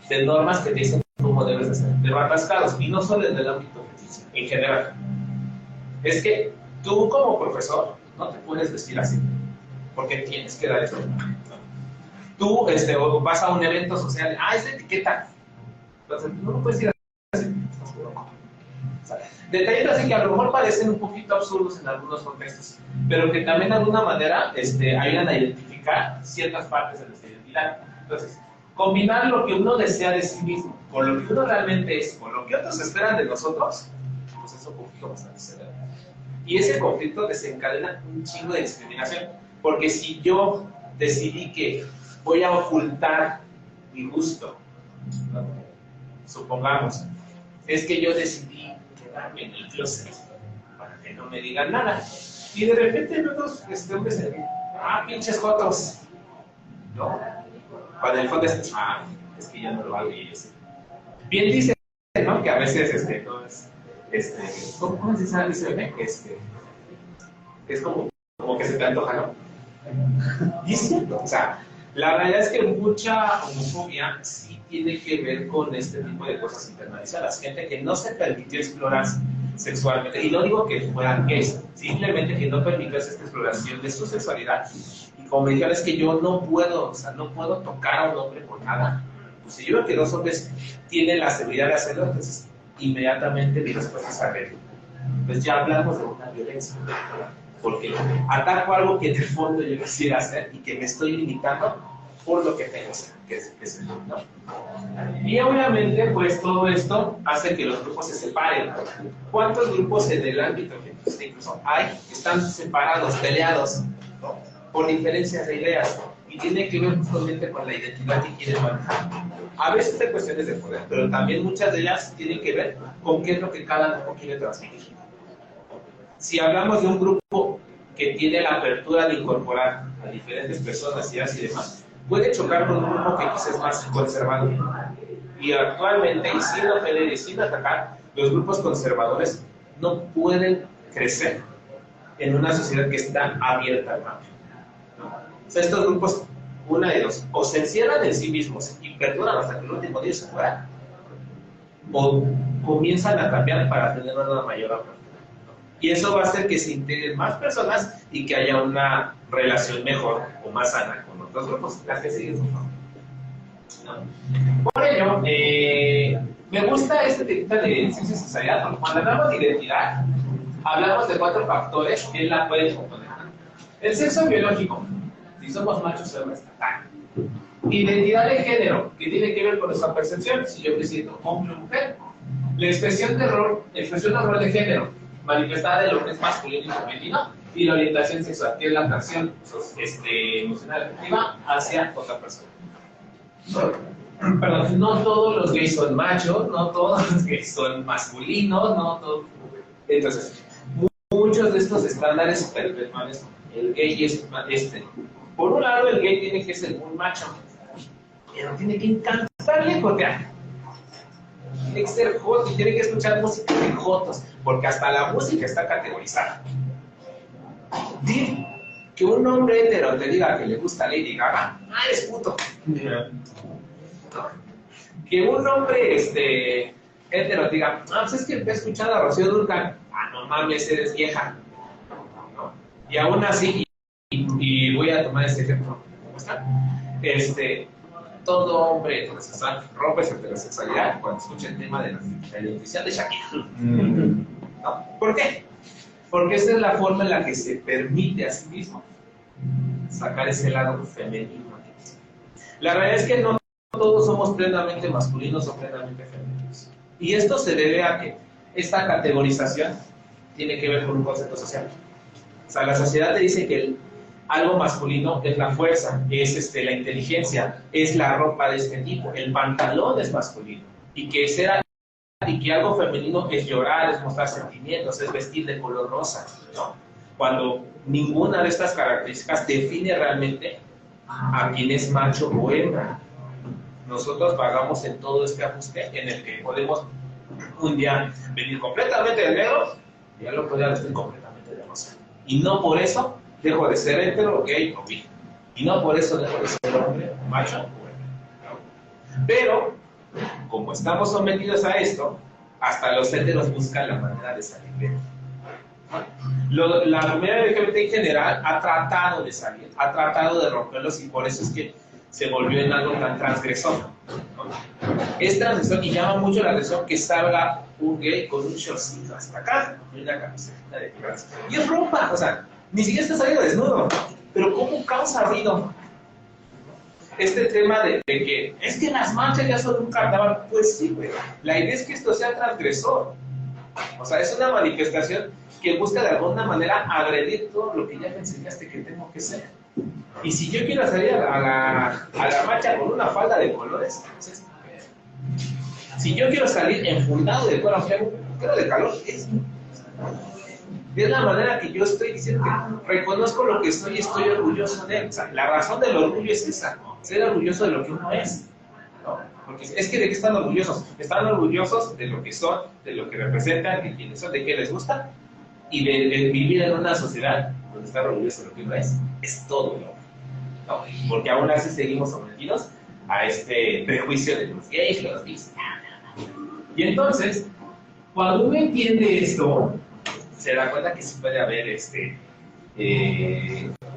de normas que te dicen cómo debes de ser, pero atascados, y no solo en el ámbito en general. Es que tú como profesor no te puedes vestir así, porque tienes que dar esto. Tú vas a un evento social, es de etiqueta, Entonces, no lo puedes decir así. O sea, detalles así que a lo mejor parecen un poquito absurdos en algunos contextos, pero que también de alguna manera ayudan a identificar ciertas partes de nuestra identidad. Entonces, combinar lo que uno desea de sí mismo con lo que uno realmente es, con lo que otros esperan de nosotros, pues es un conflicto bastante severo. Y ese conflicto desencadena un chingo de discriminación, porque si yo decidí que voy a ocultar mi gusto, ¿no? Supongamos, es que yo decidí quedarme en el closet para que no me digan nada, y de repente otros hombres se ven, pinches jotos, ¿no? Cuando en el fondo es que ya no lo hago y yo sé. Bien dice, ¿no? Que a veces no es, ¿cómo se sabe ese bebé? Es como que se te antoja, ¿no? Y es cierto, o sea, la realidad es que mucha homofobia sí tiene que ver con este tipo de cosas internalizadas. Gente que no se permitió explorar sexualmente, y no digo que fueran gays, simplemente que no permitió esta exploración de su sexualidad. Y como me dijeron, es que yo no puedo, o sea, no puedo tocar a un hombre por nada. Pues si yo veo que dos hombres tienen la seguridad de hacerlo, entonces inmediatamente mi respuesta es agredir. Pues ya hablamos de una violencia, porque ataco algo que en el fondo yo quisiera hacer y que me estoy limitando por lo que tengo, que es el ¿no? Y obviamente, pues todo esto hace que los grupos se separen. ¿Cuántos grupos en el ámbito feminista incluso hay que están separados, peleados, ¿no? Por diferencias de ideas? Y tiene que ver justamente con la identidad que quieren manejar. A veces hay cuestiones de poder, pero también muchas de ellas tienen que ver con qué es lo que cada grupo quiere transmitir. Si hablamos de un grupo que tiene la apertura de incorporar a diferentes personas, ideas y demás, puede chocar con un grupo que quizás es más conservador. Y actualmente, y sin ofender y sin atacar, los grupos conservadores no pueden crecer en una sociedad que está abierta al cambio. O sea, estos grupos, una de dos, o se encierran en sí mismos y perduran hasta que el último día se muera, o comienzan a cambiar para tener una mayor apertura. Y eso va a hacer que se integren más personas y que haya una relación mejor o más sana con otros grupos, las que siguen su forma. ¿No? Por ello, me gusta este tema de ciencia y sociedad, porque cuando hablamos de identidad, hablamos de 4 factores que la pueden componer. El sexo biológico, si somos machos o hembras. Identidad de género, que tiene que ver con nuestra percepción, si yo me siento hombre o mujer. La expresión de rol de género, manifestada en lo que es masculino y femenino, y la orientación sexual, que es la atracción emocional afectiva hacia otra persona. Perdón, no todos los gays son machos, no todos los gays son masculinos, no todos. Entonces, muchos de estos estándares perpetuales, el gay es por un lado, el gay tiene que ser un macho, pero tiene que encantarle porque tiene que ser joto y tiene que escuchar música de jotos, porque hasta la música está categorizada. Dir que un hombre hetero te diga que le gusta Lady Gaga, eres puto. Que un hombre hetero diga, pues es que he escuchado a Rocío Dúrcal, no mames, eres vieja. ¿No? Y aún así, y voy a tomar este ejemplo, ¿cómo está? Todo hombre heterosexual rompe su heterosexualidad cuando escucha el tema de la identidad de Shakira. ¿No? ¿Por qué? Porque esta es la forma en la que se permite a sí mismo sacar ese lado femenino. La realidad es que no todos somos plenamente masculinos o plenamente femeninos. Y esto se debe a que esta categorización tiene que ver con un concepto social. O sea, la sociedad te dice que algo masculino es la fuerza, es la inteligencia, es la ropa de este tipo, el pantalón es masculino. Y que algo femenino es llorar, es mostrar sentimientos, es vestir de color rosa, ¿no? Cuando ninguna de estas características define realmente a quién es macho o hembra. Nosotros pagamos en todo este ajuste en el que podemos un día venir completamente de negro y al otro día vestir completamente de rosa. Y no por eso dejo de ser hetero, gay o bi. Y no por eso dejo de ser hombre, macho o hembra. ¿No? Pero, como estamos sometidos a esto, hasta los heteros buscan la manera de salir de él. La comunidad LGBT en general ha tratado de salir, ha tratado de romperlos, y por eso es que se volvió en algo tan transgresor, ¿no? Es transgresor y llama mucho la atención que salga un gay con un shortcito hasta acá y una camiseta de tirantes. Y es ropa, o sea, ni siquiera está saliendo desnudo, pero ¿cómo causa ruido? Este tema de que es que las marchas ya son un carnaval, pues sí, güey. La idea es que esto sea transgresor. O sea, es una manifestación que busca de alguna manera agredir todo lo que ya me enseñaste que tengo que ser. Y si yo quiero salir a la marcha con una falda de colores, entonces, si yo quiero salir enfundado de cuero, aunque hago un poquito de calor, es la manera que yo estoy diciendo que reconozco lo que soy y estoy orgulloso de él. O sea, la razón del orgullo es esa, ser orgulloso de lo que uno es, ¿no? Porque es que ¿de qué están orgullosos? Están orgullosos de lo que son, de lo que representan, de quiénes son, de qué les gusta, y de vivir en una sociedad donde estar orgulloso de lo que uno es todo, ¿no? Porque aún así seguimos sometidos a este prejuicio de los gays, los bis. Y entonces, cuando uno entiende esto, se da cuenta que sí puede haber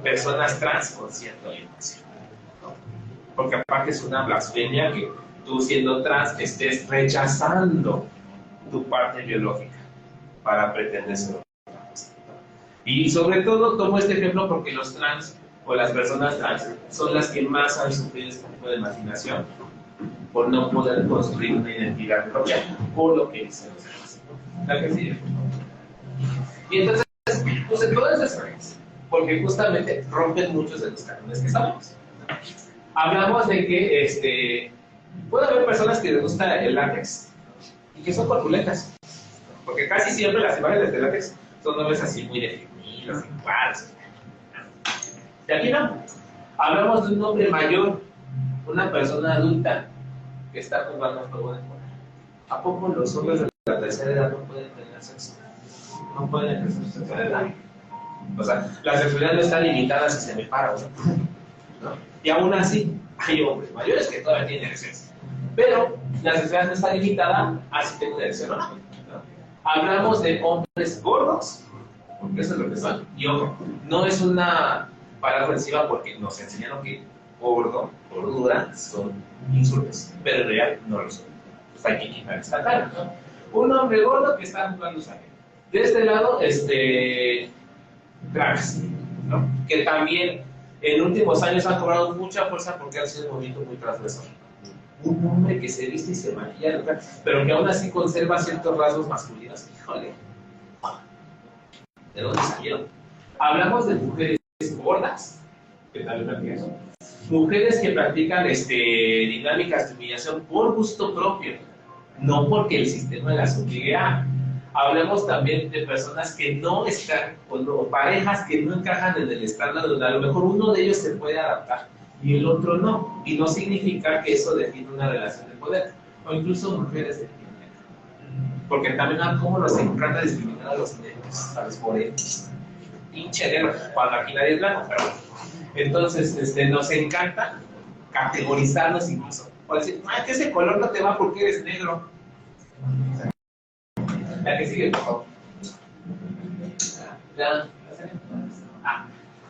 personas trans con cierta orientación, ¿no? Porque aparte es una blasfemia que tú siendo trans estés rechazando tu parte biológica para pretender ser otra cosa, ¿no? Y sobre todo tomo este ejemplo porque los trans o las personas trans son las que más han sufrido este tipo de marginación por no poder construir una identidad propia por lo que dicen los demás, ¿no? ¿La que sigue? Y entonces, pues en todas esas áreas, porque justamente rompen muchos de los cánones que sabemos. Hablamos de que puede haber personas que les gusta el látex y que son corpulentas, porque casi siempre las imágenes de látex son nombres así muy definidos, iguales. Y aquí no. Hablamos de un hombre mayor, una persona adulta que está jugando a juego de poder. ¿A poco los hombres de la tercera edad no pueden tener sexo? No pueden ejercer sexualidad. O sea, la sexualidad no está limitada si se me para, ¿no? Y aún así, hay hombres mayores que todavía tienen erecciones. Pero la sexualidad no está limitada a si tengo erección o no, ¿no? Hablamos de hombres gordos, porque eso es lo que son. Y ojo, no es una palabra ofensiva porque nos enseñaron que gordo, gordura son insultos, pero en realidad no lo son. Pues hay que quitar esta cara, ¿no? Un hombre gordo que está jugando sangre. De este lado, drags, ¿no? Que también en últimos años han cobrado mucha fuerza porque ha sido un movimiento muy transversal. Un hombre que se viste y se maquilla, pero que aún así conserva ciertos rasgos masculinos. Híjole, ¿de dónde salieron? Hablamos de mujeres gordas, que también practican eso. Mujeres que practican dinámicas de humillación por gusto propio, no porque el sistema las obligue a. Hablemos también de personas que no están, o parejas que no encajan en el estándar, donde a lo mejor uno de ellos se puede adaptar y el otro no. Y no significa que eso define una relación de poder, o incluso mujeres de género. Porque también a cómo nos encanta discriminar a los negros, a los morenos. Pinche negro, cuando aquí nadie es blanco, pero bueno. Entonces, nos encanta categorizarnos incluso. O decir, que ese color no te va porque eres negro. La que sigue, por favor.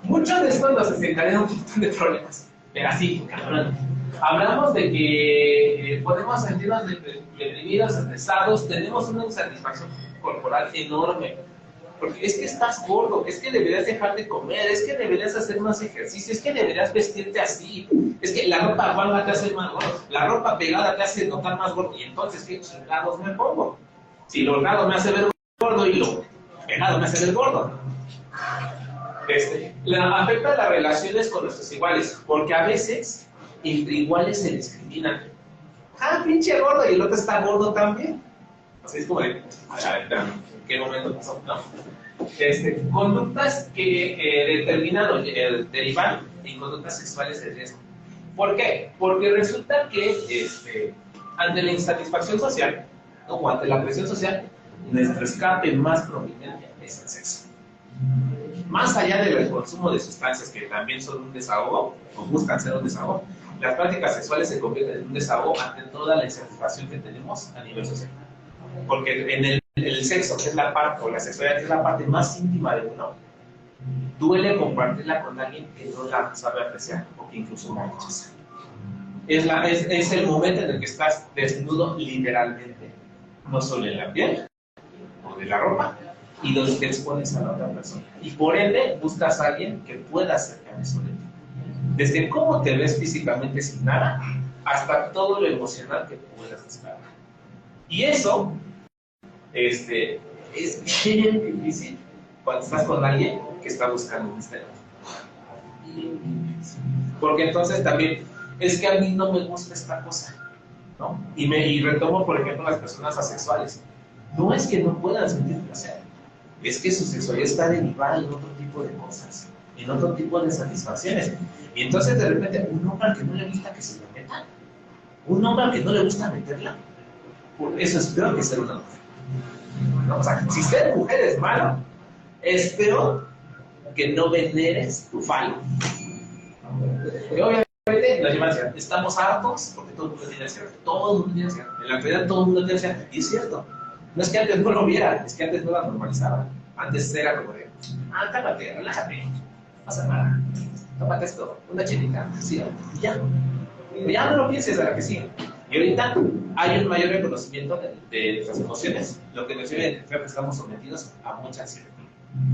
Mucho de esto nos desencadena un montón de problemas. Pero así, cabrón. Hablamos de que podemos sentirnos deprimidos, estresados, tenemos una insatisfacción corporal enorme. Porque es que estás gordo, es que deberías dejar de comer, es que deberías hacer más ejercicio, es que deberías vestirte así, es que la ropa guarda te hace más gordo, la ropa pegada te hace notar más gordo, y entonces, ¿qué chingados me pongo? Si lo holgado me hace ver gordo y lo pegado me hace ver gordo. Afecta a las relaciones con nuestros iguales, porque a veces entre iguales se discriminan. Pinche gordo, y el otro está gordo también. Así es como de, a ver, ¿en qué momento pasó? ¿No? Conductas que determinan o derivan en conductas sexuales de riesgo. ¿Por qué? Porque resulta que ante la insatisfacción social, ¿no? O ante la presión social, nuestro escape más prominente es el sexo. Más allá del consumo de sustancias que también son un desahogo, o buscan ser un desahogo, las prácticas sexuales se convierten en un desahogo ante toda la insatisfacción que tenemos a nivel social. Porque en el sexo, que es la parte, o la sexualidad, que es la parte más íntima de uno, duele compartirla con alguien que no la sabe apreciar o que incluso la rechaza. Es el momento en el que estás desnudo literalmente, no solo en la piel o de la ropa, y donde te expones a la otra persona. Y por ende, buscas a alguien que pueda acercar eso de ti. Desde cómo te ves físicamente sin nada, hasta todo lo emocional que puedas buscar. Y eso es bien difícil cuando estás con alguien que está buscando un misterio. Porque entonces también, es que a mí no me gusta esta cosa, ¿no? Y retomo, por ejemplo, las personas asexuales. No es que no puedan sentir placer, es que su sexualidad está derivada en otro tipo de cosas, en otro tipo de satisfacciones. Y entonces de repente, un hombre al que no le gusta que se lo metan, un hombre al que no le gusta meterla, eso es peor que ser una mujer. ¿No? O sea, si ser mujer es malo, es peor que no veneres tu falo. Y obviamente, la llevancia, estamos hartos porque todo el mundo tiene ansiedad. Todo el mundo tiene ansiedad. En la actualidad todo el mundo tiene ansiedad. Y es cierto. No es que antes no lo viera, es que antes no la normalizaban. Antes era como de, cálmate, relájate, no pasa nada. Tómate esto, una chelita, sí, y ya. Ya no lo pienses a la que sigue. Y ahorita hay un mayor reconocimiento de nuestras emociones, lo que nos lleva a identificar que estamos sometidos a mucha ansiedad.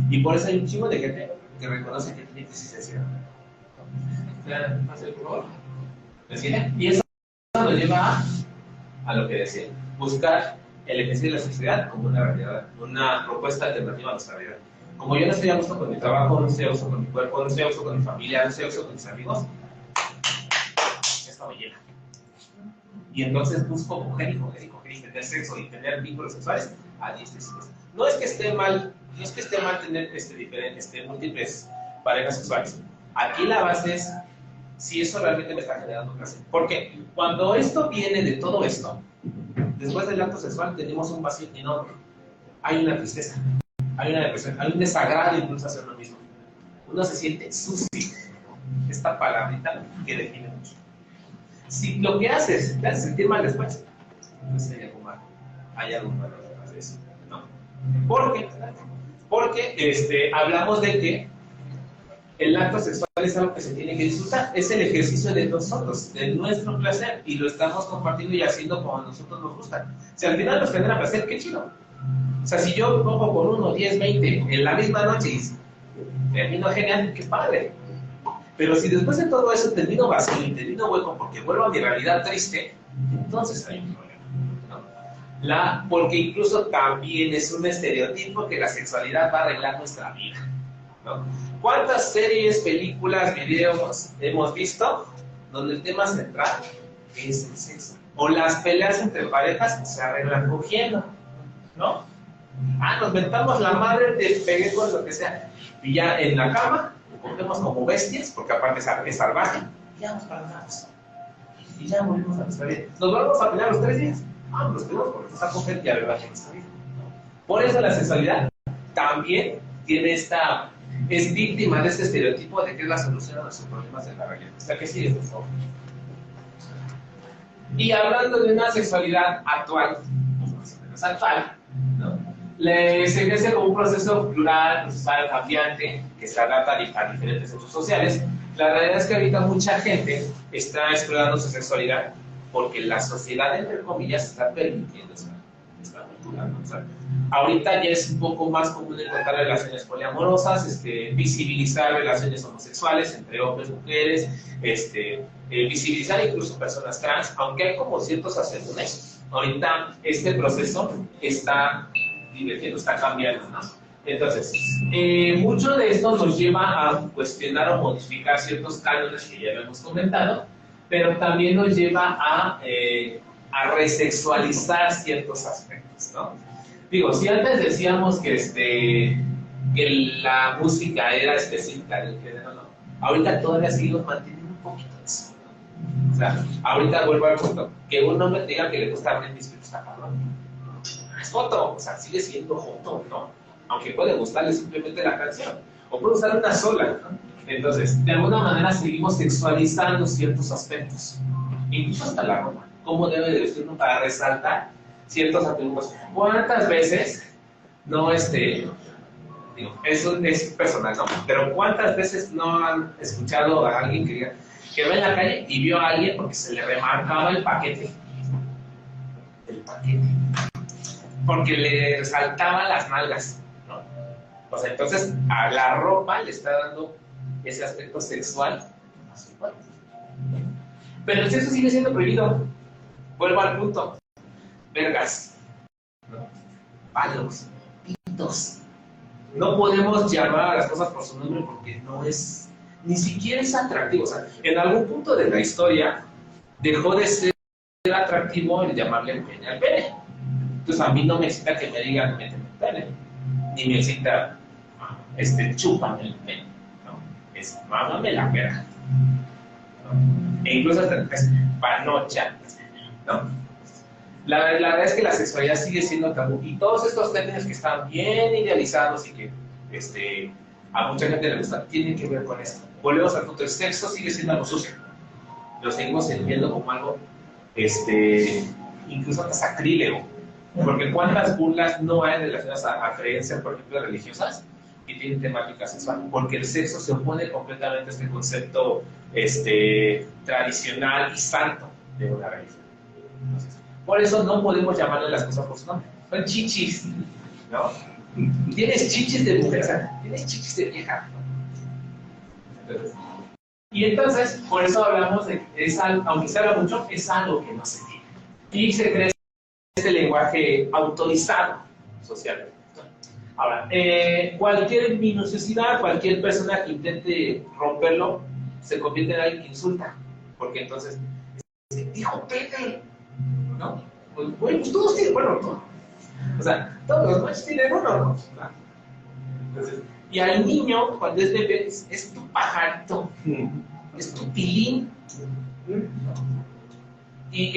Y por eso hay un chingo de gente que reconoce que tiene crisis de ansiedad. Por favor. Y eso nos lleva a lo que decía, buscar el ejercicio de la sociedad como una realidad, una propuesta alternativa a nuestra vida. Como yo no estoy a gusto con mi trabajo, no estoy a gusto con mi cuerpo, no estoy a gusto con mi familia, no estoy a gusto con mis amigos, esto me llena. Y entonces busco coger y tener sexo y tener vínculos sexuales a diestra y siniestra. No es que esté mal, tener múltiples parejas sexuales. Aquí la base es si eso realmente me está generando placer. Porque cuando esto viene de todo esto, después del acto sexual tenemos un vacío enorme. Hay una tristeza, hay una depresión, hay un desagrado incluso hacer lo mismo. Uno se siente sucio. Esta palabrita que define mucho. Si lo que haces te hace sentir mal después, entonces hay algo malo detrás de eso, ¿no? ¿Por qué? Porque hablamos de que el acto sexual es algo que se tiene que disfrutar, es el ejercicio de nosotros, de nuestro placer, y lo estamos compartiendo y haciendo como a nosotros nos gusta. Si al final nos genera placer, qué chido. O sea, si yo cojo con 1, 10, 20 en la misma noche y termino genial, qué padre. Pero si después de todo eso termino vacío y termino hueco porque vuelvo a mi realidad triste, entonces hay un problema, ¿no? Porque incluso también es un estereotipo que la sexualidad va a arreglar nuestra vida, ¿no? ¿Cuántas series, películas, videos hemos visto donde el tema central es el sexo? O las peleas entre parejas se arreglan cogiendo, ¿no? Nos mentamos la madre, te pegué con lo que sea. Y ya en la cama, cogemos como bestias, porque aparte es salvaje, y ya nos paramos. Y ya volvemos a nuestra vida. Nos vamos a pelear los 3 días. Nos peleamos porque nos va a coger y arreglar nuestra vida. Por eso la sexualidad también tiene es víctima de este estereotipo de que es la solución a nuestros problemas de la realidad. Hasta que sigue, por favor. Y hablando de una sexualidad actual, más o menos actual, ¿no? Se ejerce como un proceso plural, procesal, cambiante, que se adapta a diferentes hechos sociales. La realidad es que ahorita mucha gente está explorando su sexualidad porque la sociedad, entre comillas, está permitiendo esta cultura, ¿no? O sea, ahorita ya es un poco más común encontrar relaciones poliamorosas, visibilizar relaciones homosexuales entre hombres y mujeres, visibilizar incluso personas trans, aunque hay como ciertos asegúnes. Ahorita este proceso está divertiendo, está cambiando, ¿no? Entonces, mucho de esto nos lleva a cuestionar o modificar ciertos cánones que ya hemos comentado, pero también nos lleva a resexualizar ciertos aspectos, ¿no? Digo, si antes decíamos que la música era específica del género, ¿no? Ahorita todavía seguimos manteniendo un poquito eso, ¿no? O sea, ahorita vuelvo al punto, que un hombre diga que le gusta Britney Spears, está cabrón. Es joto, o sea, sigue siendo joto, ¿no? Aunque puede gustarle simplemente la canción, o puede usar una sola, ¿no? Entonces, de alguna manera seguimos sexualizando ciertos aspectos, incluso hasta la ropa, cómo debe de vestirnos para resaltar ciertos atributos. ¿Cuántas veces, digo, eso es personal, ¿no? Pero ¿cuántas veces no han escuchado a alguien que diga, que va en la calle y vio a alguien porque se le remarcaba el paquete. El paquete. Porque le resaltaban las nalgas, ¿no? O sea, entonces a la ropa le está dando ese aspecto sexual más igual. Pero el sexo sigue siendo prohibido. Vuelvo al punto. Vergas, ¿no? Palos, pitos. No podemos llamar a las cosas por su nombre porque no es, ni siquiera es atractivo. O sea, en algún punto de la historia dejó de ser atractivo el llamarle pene al pene. Entonces a mí no me excita que me digan méteme el pene, ni me excita chúpame el pene, ¿no? Es mámame la verga, ¿no? E incluso hasta panocha, ¿no? La verdad es que la sexualidad sigue siendo tabú y todos estos términos que están bien idealizados y que a mucha gente le gusta tienen que ver con esto. Volvemos al punto, el sexo sigue siendo algo sucio, lo seguimos entendiendo como algo incluso hasta sacrílego, porque cuántas burlas no hay relacionadas a creencias, por ejemplo, religiosas que tienen temática sexual, porque el sexo se opone completamente a este concepto tradicional y santo de una religión. Entonces, por eso no podemos llamarle las cosas por su nombre. Son chichis, ¿no? Tienes chichis de mujer, o sea, tienes chichis de vieja, ¿no? Y entonces, por eso hablamos de que aunque se habla mucho, es algo que no se tiene. Y se cree este lenguaje autorizado socialmente. Ahora, cualquier minuciosidad, cualquier persona que intente romperlo, se convierte en alguien que insulta. Porque entonces, dijo pene, ¿no? Pues todos tienen, bueno, ¿no? O sea, todos los machos tienen uno, ¿no? Entonces, y al niño, cuando es bebé, es tu pajarito, es tu pilín. Y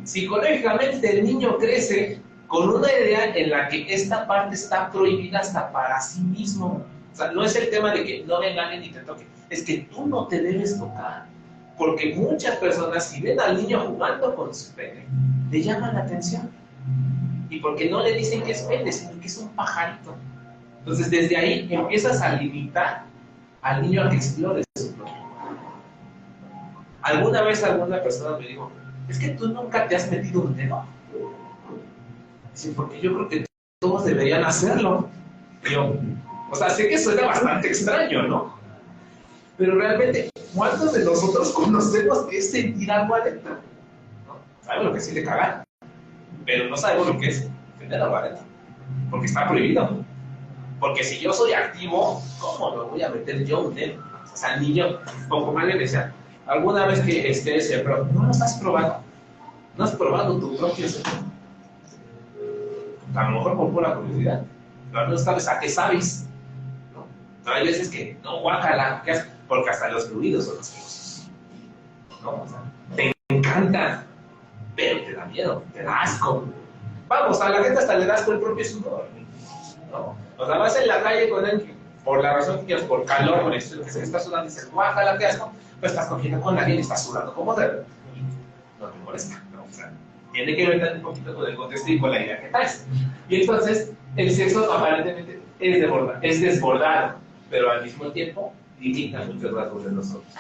psicológicamente el niño crece con una idea en la que esta parte está prohibida hasta para sí mismo. O sea, no es el tema de que no venga nadie ni te toque, es que tú no te debes tocar. Porque muchas personas, si ven al niño jugando con su pene, le llaman la atención. Y porque no le dicen que es pene, sino que es un pajarito. Entonces, desde ahí empiezas a limitar al niño a que explore su propio cuerpo. Alguna vez alguna persona me dijo, es que tú nunca te has metido un dedo. Dice, porque yo creo que todos deberían hacerlo. Y yo, o sea, sé que suena bastante extraño, ¿no? Pero realmente, ¿cuántos de nosotros conocemos qué es sentir algo adentro? ¿No? Sabemos lo que es ir de cagar, pero no sabemos lo que es tener algo adentro, porque está prohibido. Porque si yo soy activo, ¿cómo lo voy a meter yo un dedo? O sea, el niño, como madre decía, alguna vez que decía, pero no lo has probado, no has probado tu propio sexo. A lo mejor por pura curiosidad, pero no sabes a qué sabes, ¿no? Pero hay veces que, no, guácala, ¿qué haces? Porque hasta los fluidos son asquerosos, ¿no? O sea, te encanta, pero te da miedo, te da asco. Vamos, a la gente hasta le da asco el propio sudor, ¿no? O sea, vas en la calle con él, por la razón que quieras, por calor, por esto, que se está sudando y dices, guácala, qué asco, pues estás cogiendo con alguien y estás sudando, ¿cómo te? No te molesta, ¿no? O sea, tiene que ver un poquito con el contexto y con la idea que traes. Y entonces, el sexo aparentemente es desbordado, pero al mismo tiempo limita muchos rasgos de nosotros.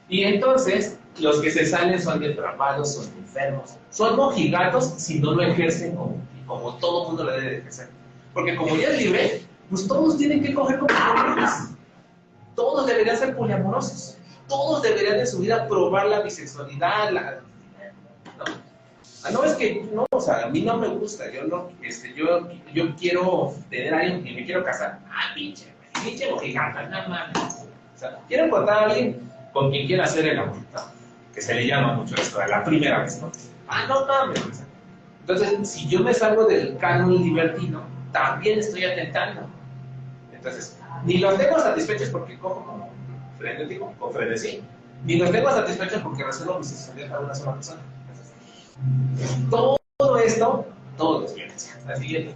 Y entonces, los que se salen son depravados, son enfermos, son mojigatos si no lo ejercen como todo mundo lo debe de ejercer. Porque como ya es libre, pues todos tienen que coger como libres. Todos deberían ser poliamorosos. Todos deberían de su vida probar la bisexualidad, no es que, no, o sea, a mí no me gusta, yo no, yo quiero tener a alguien que me quiero casar. Pinche mojigata, nada más. O sea, quiero encontrar a alguien con quien quiera hacer el amor, ¿no? Que se le llama mucho esto, a la primera vez, ¿no? No mames. Entonces, si yo me salgo del canon libertino, también estoy atentando. Entonces, ni los tengo satisfechos porque cojo como frenético, con frenesí, ni los tengo satisfechos porque resuelvo mi sexualidad para una sola persona. Todo esto, todo es violencia. La siguiente.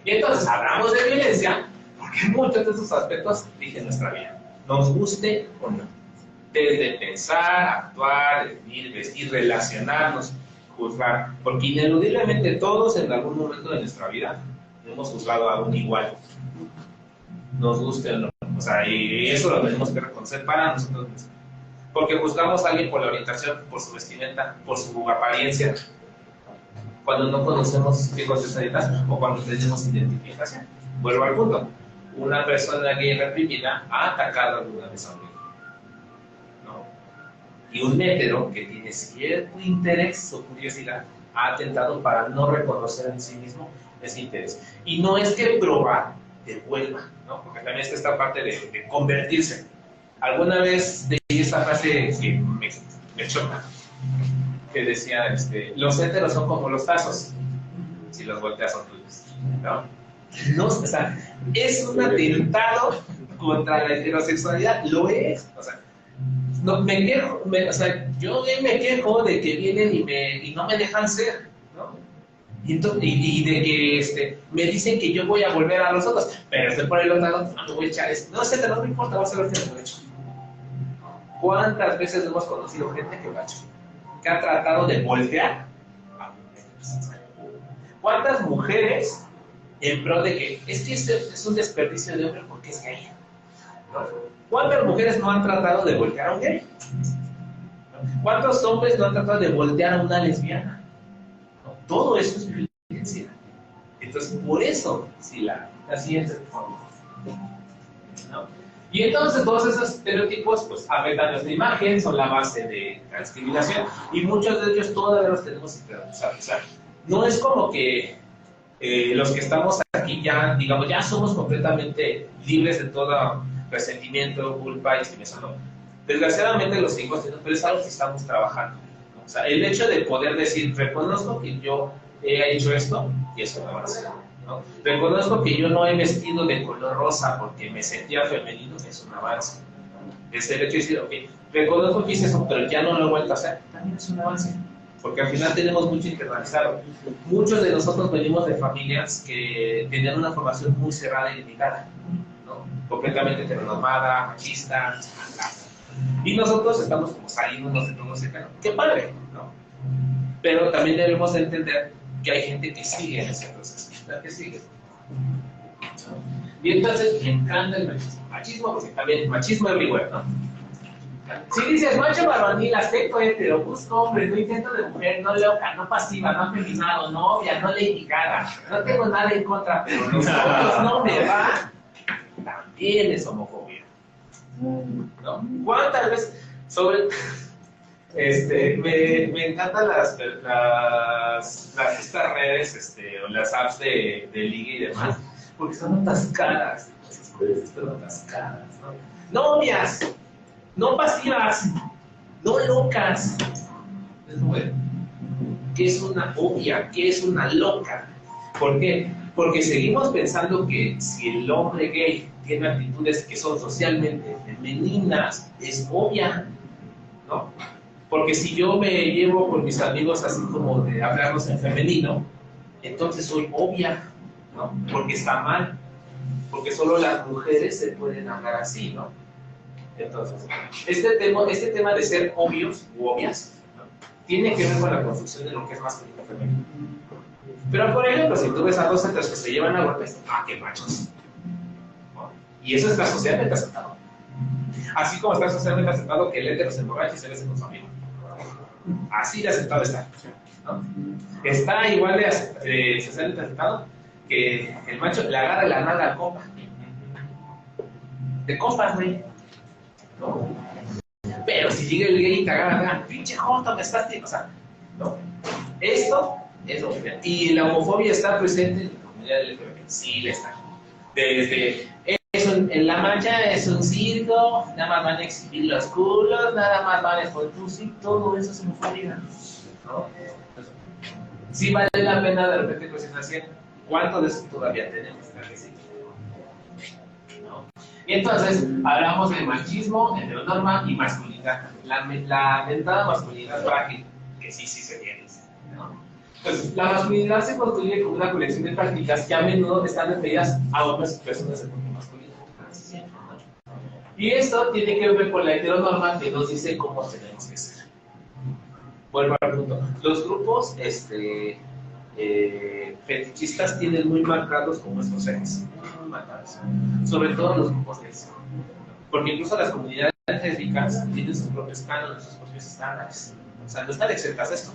Y entonces hablamos de violencia porque muchos de esos aspectos rigen nuestra vida, nos guste o no. Desde pensar, actuar, definir, vestir, relacionarnos, juzgar, porque ineludiblemente todos en algún momento de nuestra vida hemos juzgado a un igual, nos guste o no. O sea, y eso lo tenemos que reconocer para nosotros mismos. Porque juzgamos a alguien por la orientación, por su vestimenta, por su apariencia, cuando no conocemos qué cosas hay detrás o cuando tenemos identificación. Vuelvo al punto. Una persona gay reprimida ha atacado alguna vez a un gay, ¿no? Y un hétero que tiene cierto interés o curiosidad ha atentado para no reconocer en sí mismo ese interés. Y no es que probar devuelva, ¿no? Porque también está esta parte de convertirse. Alguna vez leí esta frase que me choca, que decía, los héteros son como los tazos, si los volteas son tuyos, ¿no? No, o sea, es un atentado contra la heterosexualidad, lo es, o sea, no, me quejo, o sea, yo me quejo de que vienen y no me dejan ser, ¿no? Y de que me dicen que yo voy a volver a los otros, pero estoy por el otro lado, no me voy a echar eso, no sé, no me importa, vas a ver que lo he hecho. ¿Cuántas veces hemos conocido gente que lo ha hecho? Que ha tratado de voltear a mujeres. ¿Cuántas mujeres en pro de que este es un desperdicio de hombre porque es gay? ¿No? ¿Cuántas mujeres no han tratado de voltear a un gay? ¿No? ¿Cuántos hombres no han tratado de voltear a una lesbiana? ¿No? Todo eso es violencia. Entonces, por eso, si la siguiente forma, ¿no? Y entonces todos esos estereotipos pues afectan nuestra imagen, son la base de la discriminación y muchos de ellos todavía los tenemos que internalizar. O sea, no es como que los que estamos aquí ya, digamos, ya somos completamente libres de todo resentimiento, culpa y discriminación. No. Desgraciadamente los seguimos teniendo, pero es algo que estamos trabajando, ¿no? O sea, el hecho de poder decir, reconozco que yo he hecho esto y eso me va a hacer. ¿No? Reconozco que yo no he vestido de color rosa porque me sentía femenino, es un avance. Es el hecho de decir, ok, reconozco que hice eso, pero ya no lo he vuelto a hacer, también es un avance. Porque al final tenemos mucho internalizado. Muchos de nosotros venimos de familias que tenían una formación muy cerrada y limitada, ¿no? Completamente heteronormada, machista, y nosotros estamos como saliéndonos de todo ese camino. ¡Qué padre! ¿No? Pero también debemos de entender que hay gente que sigue en ese proceso. Que sigue. Y entonces entrando el machismo, porque también machismo everywhere, ¿no? Si dices macho varonil, aspecto hetero, busco hombre, no intento de mujer, no loca, no pasiva, no afeminado, no obvia, no lady-gaga, no tengo nada en contra, pero los otros no me va, también es homofobia, ¿no? ¿Cuántas veces sobre me encantan estas redes, o las apps de ligue y demás, porque son atascadas, son atascadas, ¿no? Novias, no pasivas, no locas. ¿Qué es una obvia? ¿Qué es una loca? ¿Por qué? Porque seguimos pensando que si el hombre gay tiene actitudes que son socialmente femeninas, es obvia, ¿no? Porque si yo me llevo con mis amigos así como de hablarnos en femenino, entonces soy obvia, ¿no? Porque está mal. Porque solo las mujeres se pueden hablar así, ¿no? Entonces, este tema de ser obvios u obvias, ¿no? Tiene que ver con la construcción de lo que es masculino y femenino. Pero, por ejemplo, si tú ves a dos heteros que se llevan a golpes, ¡ah, qué machos! ¿No? Y eso está socialmente aceptado. Así como está socialmente aceptado que el hétero se emborrache y se bese con su amigo. Así de aceptado está, ¿no? Está igual de socialmente aceptado que el macho le agarre la nalga al compa. Te compas, güey, ¿no? Pero si llega el gay y te agarra, pinche joto, me estás... O sea, ¿no? Esto es homofobia. Y la homofobia está presente en la comunidad LGBT. Sí, le está. Desde... en la mancha es un circo, nada más van a exhibir los culos, nada más van a exponer, todo eso es homofobia, ¿no? Entonces, sí vale la pena de repente cuestionar cuánto de eso todavía tenemos, ¿verdad que sí? ¿No? Y entonces hablamos de machismo, heteronorma y masculinidad. La mentada masculinidad frágil, que sí se tiene, ¿no? Pues la masculinidad se construye como una colección de prácticas que a menudo están referidas a hombres y personas de cuerpo masculino. Y esto tiene que ver con la heteronorma que nos dice cómo tenemos que ser. Vuelvo al punto. Los grupos fetichistas tienen muy marcados como estos ejes, muy marcados, sobre todo los grupos gays, porque incluso las comunidades lésbicas tienen sus propios cánones, sus propios estándares, o sea, no están exentas de esto,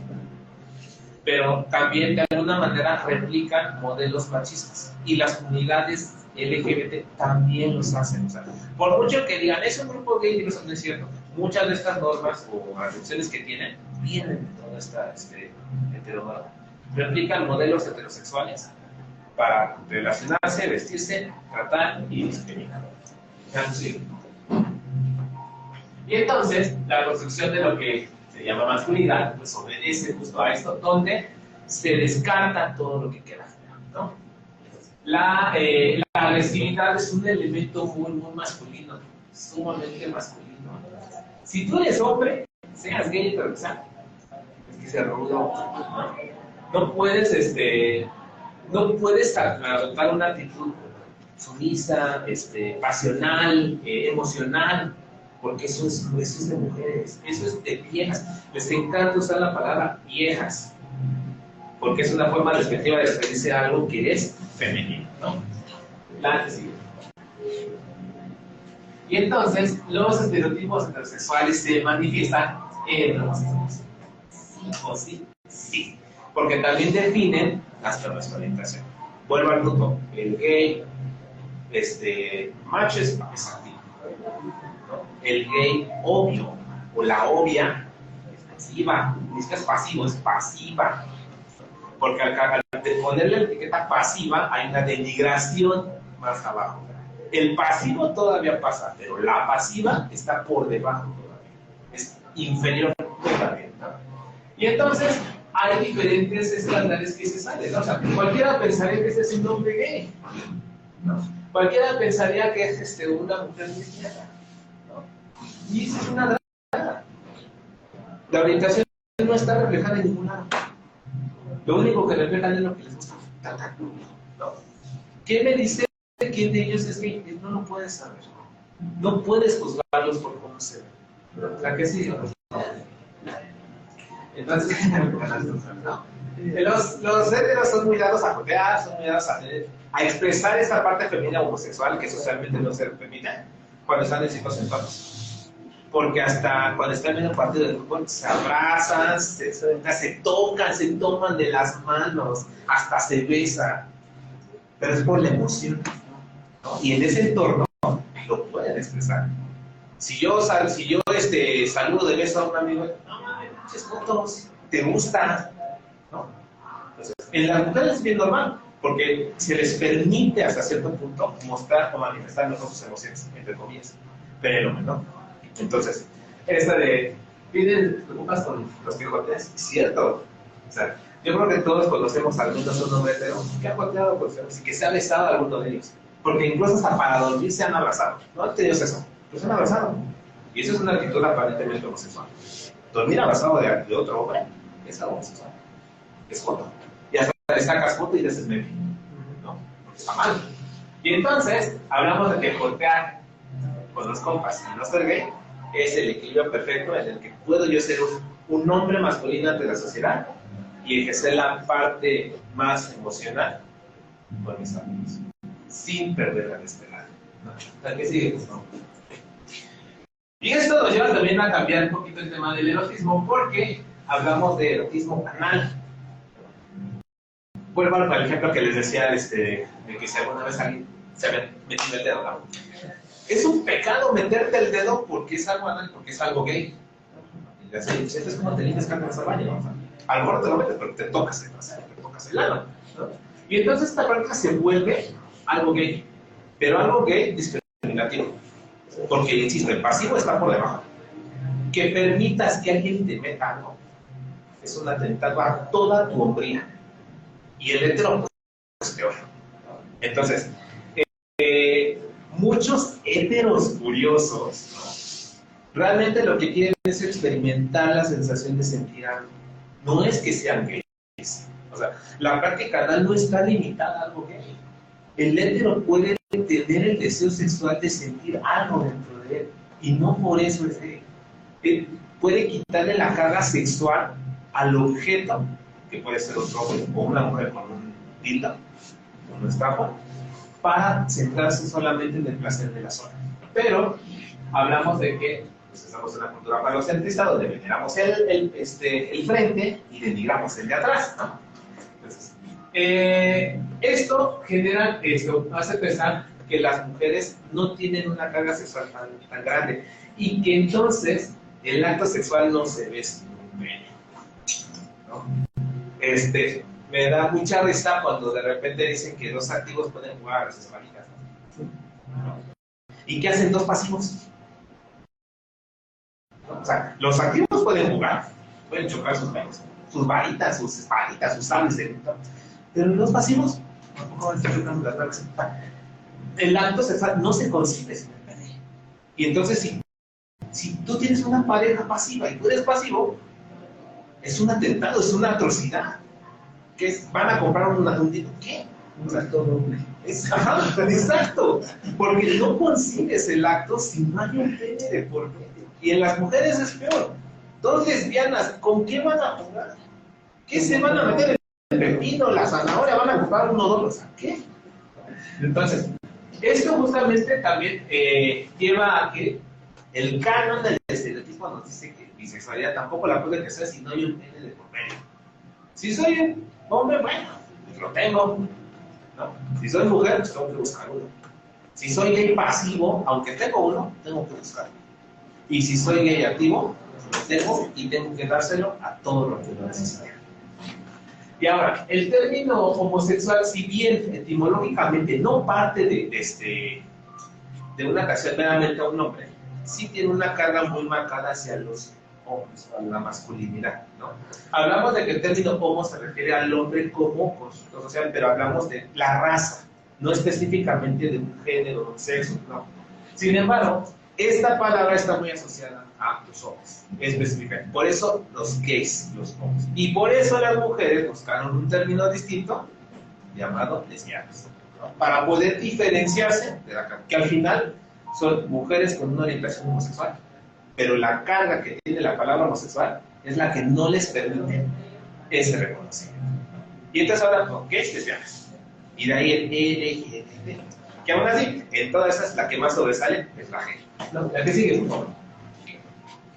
pero también de alguna manera replican modelos machistas, y las comunidades LGBT también los hacen, o sea, por mucho que digan, es un grupo gay, y eso no es cierto, muchas de estas normas o acepciones que tienen, vienen de toda esta heteronorma, replican modelos heterosexuales para relacionarse, vestirse, tratar y discriminar. ¿Sí? Y entonces, la construcción de lo que se llama masculinidad, pues obedece justo a esto, donde se descarta todo lo que queda, ¿no? La agresividad es un elemento muy, muy masculino, sumamente masculino. Si tú eres hombre, seas gay, pero es que se rudo, no puedes, no puedes adoptar una actitud sumisa, pasional, emocional, porque eso es de mujeres, eso es de viejas. Les encanta usar la palabra viejas, porque es una forma despectiva de referirse a algo que es femenino, ¿no? Y entonces, los estereotipos heterosexuales se manifiestan en los homosexuales. Sí o sí, sí. Porque también definen hasta nuestra orientación. Vuelvo al punto. El gay, macho es activo, ¿no? El gay obvio, o la obvia, es pasiva. Ni siquiera es pasivo, es pasiva. Porque al ponerle la etiqueta pasiva, hay una denigración más abajo. El pasivo todavía pasa, pero la pasiva está por debajo todavía. Es inferior todavía, ¿no? Y entonces hay diferentes estándares que se salen, ¿no? O sea, cualquiera pensaría que ese es un hombre gay, ¿no? Cualquiera pensaría que es una mujer lesbiana, ¿no? Y eso es una drama. La orientación no está reflejada en ningún lado. Lo único que reflejan es lo que les gusta. ¿No? ¿Quién me dice quién de ellos es gay? No lo puedes saber. No puedes juzgarlos por cómo se ven. O sea, que sí. Entonces, no. Los héteros son muy dados a jotear, son muy dados a expresar esta parte femenina homosexual que socialmente no se permite cuando están en situaciones. Porque hasta cuando están en el partido del fútbol se abrazan, se tocan, se toman de las manos, hasta se besan. Pero es por la emoción, ¿no? Y en ese entorno lo pueden expresar. Si yo saludo de beso a un amigo, no mames, muchas fotos, te gusta, ¿no? Entonces, en las mujeres es bien normal, porque se les permite hasta cierto punto mostrar o manifestar mejor sus emociones, entre comillas. Pero no. Entonces, esta de ¿te preocupas con los que joteas? Es cierto. O sea, yo creo que todos conocemos a algunos un hombre hetero que ha joteado con sus y que se ha besado a alguno de ellos. Porque incluso hasta para dormir se han abrazado. No han tenido eso, pero se han abrazado. Y eso es una actitud aparentemente homosexual. Dormir abrazado de otro hombre es algo homosexual. Es foto. Y hasta le sacas foto y le haces meme. ¿No? Porque está mal. Y entonces, hablamos de que jotear con los compas y no ser gay es el equilibrio perfecto en el que puedo yo ser un hombre masculino ante la sociedad y ejercer la parte más emocional con mis amigos, sin perder la esperanza. ¿No? ¿Qué sigue? ¿No? Y esto nos lleva también a cambiar un poquito el tema del erotismo, porque hablamos de erotismo anal. Vuelvo al ejemplo que les decía de que si alguna vez alguien se había metido el dedo, ¿no? Es un pecado meterte el dedo porque es algo anal, porque es algo gay. Y le dices, es como te limpias cartas al baño, ¿no? O sea, a lo mejor te lo metes, pero te tocas el trasero, te tocas el ano, ¿no? Y entonces esta práctica se vuelve algo gay, pero algo gay discriminativo. Porque, insisto, el pasivo está por debajo. Que permitas que alguien te meta algo es un atentado a toda tu hombría. Y el hetero, pues peor. Entonces, muchos heteros curiosos, ¿no? Realmente lo que quieren es experimentar la sensación de sentir algo. No es que sean gays. O sea, la práctica anal no está limitada a algo gay. El hetero puede tener el deseo sexual de sentir algo dentro de él. Y no por eso es gay. Él puede quitarle la carga sexual al objeto que puede ser otro hombre o una mujer con un dildo, con un estrapo, para centrarse solamente en el placer de la zona. Pero hablamos de que pues, estamos en una cultura falocentrista donde veneramos el frente y denigramos el de atrás, ¿no? Entonces, esto genera, esto hace pensar que las mujeres no tienen una carga sexual tan grande y que entonces el acto sexual no se ve sin un pene, ¿no? Me da mucha risa cuando de repente dicen que dos activos pueden jugar a las espadicas, ¿no? ¿Y qué hacen dos pasivos? ¿No? O sea, los activos pueden jugar, pueden chocar sus pelos, sus varitas, sus espaditas, sus sables de luz, pero los pasivos tampoco van a estar chocando las balas. El acto sexual no se concibe sin el pene. Y entonces, si tú tienes una pareja pasiva y tú eres pasivo, es un atentado, es una atrocidad. ¿Qué es? ¿Van a comprar un disco? ¿Qué? Un acto doble. Exacto, porque no concibes el acto si no hay un pene de por medio. Y en las mujeres es peor. Dos lesbianas, ¿con qué van a jugar? ¿Qué se van a meter? El pepino, la zanahoria, van a comprar uno o dos. ¿A qué? Entonces, esto justamente también lleva a que el canon del estereotipo nos dice que bisexualidad tampoco la puede ejercer si no hay un pene de por medio. Si soy un hombre, bueno, pues lo tengo, ¿no? Si soy mujer, pues tengo que buscar uno. Si soy gay pasivo, aunque tengo uno, tengo que buscarlo. Y si soy gay activo, lo tengo y tengo que dárselo a todo lo que lo necesite. Y ahora, el término homosexual, si bien etimológicamente no parte de una canción meramente a un hombre, sí tiene una carga muy marcada hacia los hombres, a la masculinidad, ¿no? Hablamos de que el término homo se refiere al hombre como constructo social, pero hablamos de la raza, no específicamente de un género, un sexo, no. Sin embargo, esta palabra está muy asociada a los hombres, específicamente. Por eso los gays, los hombres. Y por eso las mujeres buscaron un término distinto llamado lesbianas, ¿no? Para poder diferenciarse de la que al final son mujeres con una orientación homosexual. Pero la carga que tiene la palabra homosexual es la que no les permite ese reconocimiento. Y entonces ahora, ¿qué es lesbianas? Y de ahí el LGBT. Que aún así, en todas esas, la que más sobresale es la G. ¿No? La que sigue, por favor.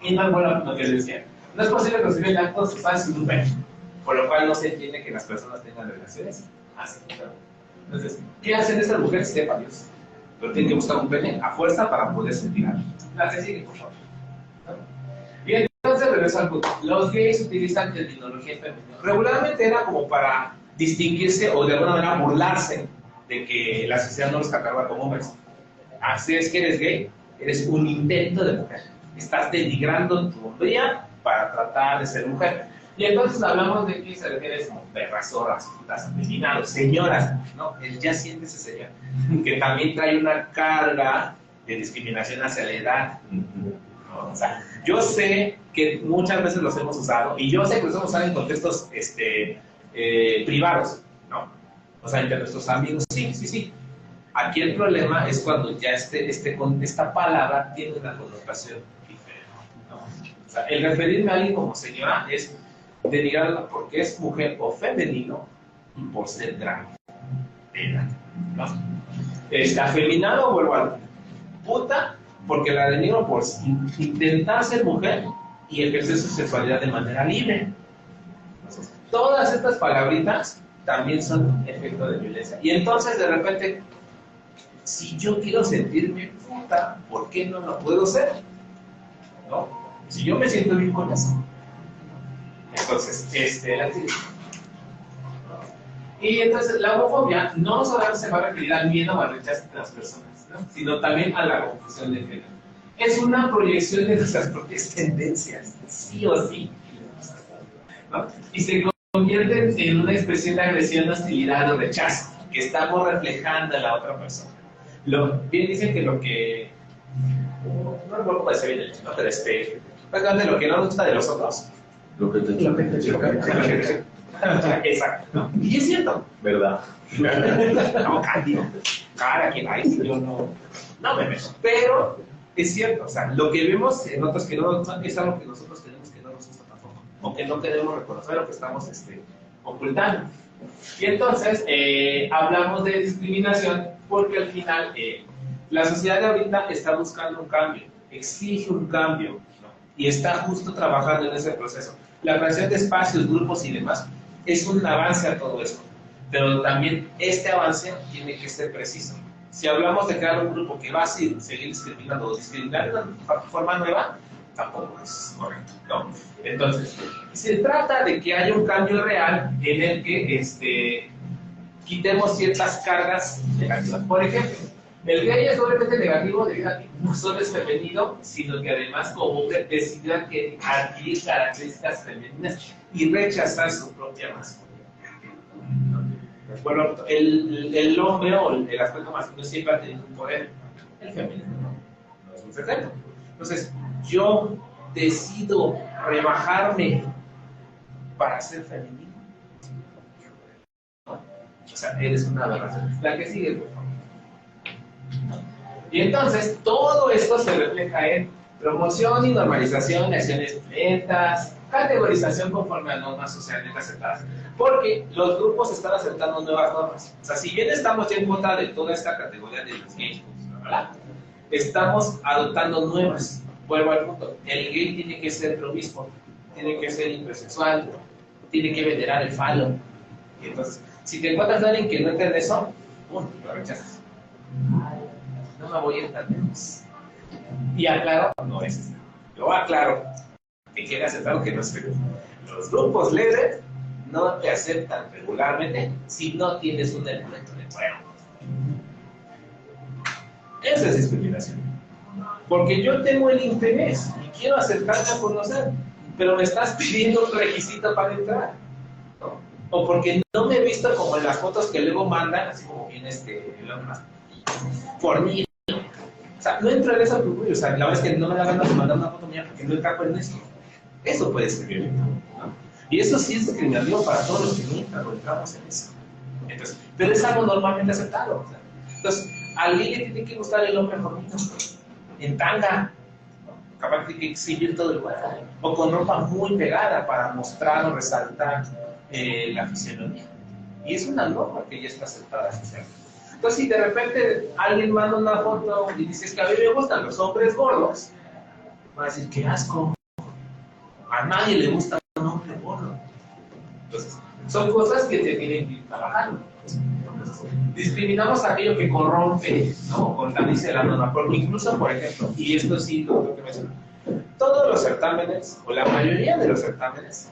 Y no es bueno lo que les decía. No es posible concebir el acto sexual sin un pene. Por lo cual no se entiende que las personas tengan relaciones así. Entonces, ¿qué hacen estas mujeres? Sepa Dios. Pero tienen que buscar un pene a fuerza para poder sentir algo. La que sigue, por favor. Y entonces regreso al punto. Los gays utilizan terminología femenina. Regularmente era como para distinguirse o de alguna manera burlarse de que la sociedad no los cataloga como hombres. Así es que eres gay, eres un intento de mujer. Estás denigrando tu hombría para tratar de ser mujer. Y entonces hablamos de que se refiere como perras, zorras, putas, afeminados, señoras, ¿no? El ya siente ese señor, que también trae una carga de discriminación hacia la edad. ¿No? O sea, yo sé que muchas veces los hemos usado, y yo sé que los hemos usado en contextos privados, ¿no? O sea, entre nuestros amigos, sí. Aquí el problema es cuando ya esta palabra tiene una connotación diferente, ¿no? O sea, el referirme a alguien como señora es denigrarla porque es mujer o femenino y por ser grande, ¿no? Afeminado, vuelvo a puta, porque la denigro por intentar ser mujer y ejercer su sexualidad de manera libre. Entonces, todas estas palabritas también son efecto de violencia. Y entonces, de repente, si yo quiero sentirme puta, ¿por qué no lo puedo ser? ¿No? Si yo me siento bien con eso. Entonces, y entonces la homofobia no solo se va a referir al miedo o al rechazo de las personas, ¿no? Sino también a la confusión de género. Es una proyección de nuestras propias tendencias, sí o sí, ¿no? Y se convierten en una expresión de agresión, hostilidad o rechazo que estamos reflejando en la otra persona. Bien dicen que lo que no recuerdo cómo decir bien el chino, pero básicamente lo que no nos gusta de los otros, Lo que te choca. exacto, ¿no? Y es cierto, ¿Verdad? no, Cándido, cara, quien hay, yo no me meto, pero es cierto, o sea, lo que vemos en otros que no es algo que nosotros tenemos que no nos gusta tampoco, o que no queremos reconocer, o que estamos ocultando. Y entonces hablamos de discriminación porque al final la sociedad de ahorita está buscando un cambio, exige un cambio, ¿no? Y está justo trabajando en ese proceso. La creación de espacios, grupos y demás es un avance a todo esto, pero también este avance tiene que ser preciso. Si hablamos de crear un grupo que va a seguir discriminando o discriminar de una forma nueva, tampoco es correcto, ¿no? Entonces, se trata de que haya un cambio real en el que quitemos ciertas cargas negativas. Por ejemplo, el gay es doblemente negativo debido a que no solo es femenino, sino que además como mujer decidió adquirir características femeninas y rechazar su propia masculinidad. Bueno, el hombre o el aspecto masculino siempre ha tenido un poder, el femenino no es un secreto. Entonces, yo decido rebajarme para ser femenino. ¿No? O sea, eres una aberración. La que sigue, por favor. Y entonces, todo esto se refleja en promoción y normalización de acciones violentas, categorización conforme a normas socialmente aceptadas. Porque los grupos están aceptando nuevas normas. O sea, si bien estamos ya en contra de toda esta categoría de los gays, ¿verdad? Estamos adoptando nuevas. Vuelvo al punto. El gay tiene que ser promiscuo, tiene que ser intersexual, tiene que venerar el falo. Y entonces, si te encuentras a alguien que no entiende eso, lo rechazas. No me voy a entender. Y aclaro, no es eso. Yo aclaro que quiere aceptar lo que no es seguro. Los grupos leves no te aceptan regularmente si no tienes un elemento de prueba. Esa es discriminación. Porque yo tengo el interés y quiero acercarme a conocer, pero me estás pidiendo un requisito para entrar, ¿no? O porque no me he visto como en las fotos que luego mandan, así como viene el hombre más fornido. O sea, no entro en esa orgullo. O sea, la verdad es que no me da ganas de mandar una foto mía porque no encajo en eso. Eso puede ser violento, ¿no? Y eso sí es discriminativo para todos los que nunca lo entramos en eso. Entonces, pero es algo normalmente aceptado. O sea, entonces, a alguien le tiene que gustar el hombre fornido en tanga, ¿no? Capaz de que exhibir todo el cuerpo, o con ropa muy pegada para mostrar o resaltar la fisionomía. Y es una norma que ya está aceptada socialmente. Entonces, si de repente alguien manda una foto y dice que a mí me gustan los hombres gordos, va a decir, qué asco, a nadie le gusta un hombre gordo. Entonces, son cosas que te tienen que ir trabajando. Discriminamos a aquello que corrompe, ¿no? Contradice la norma, porque incluso, por ejemplo, y esto sí lo tengo que mencionar, todos los certámenes, o la mayoría de los certámenes,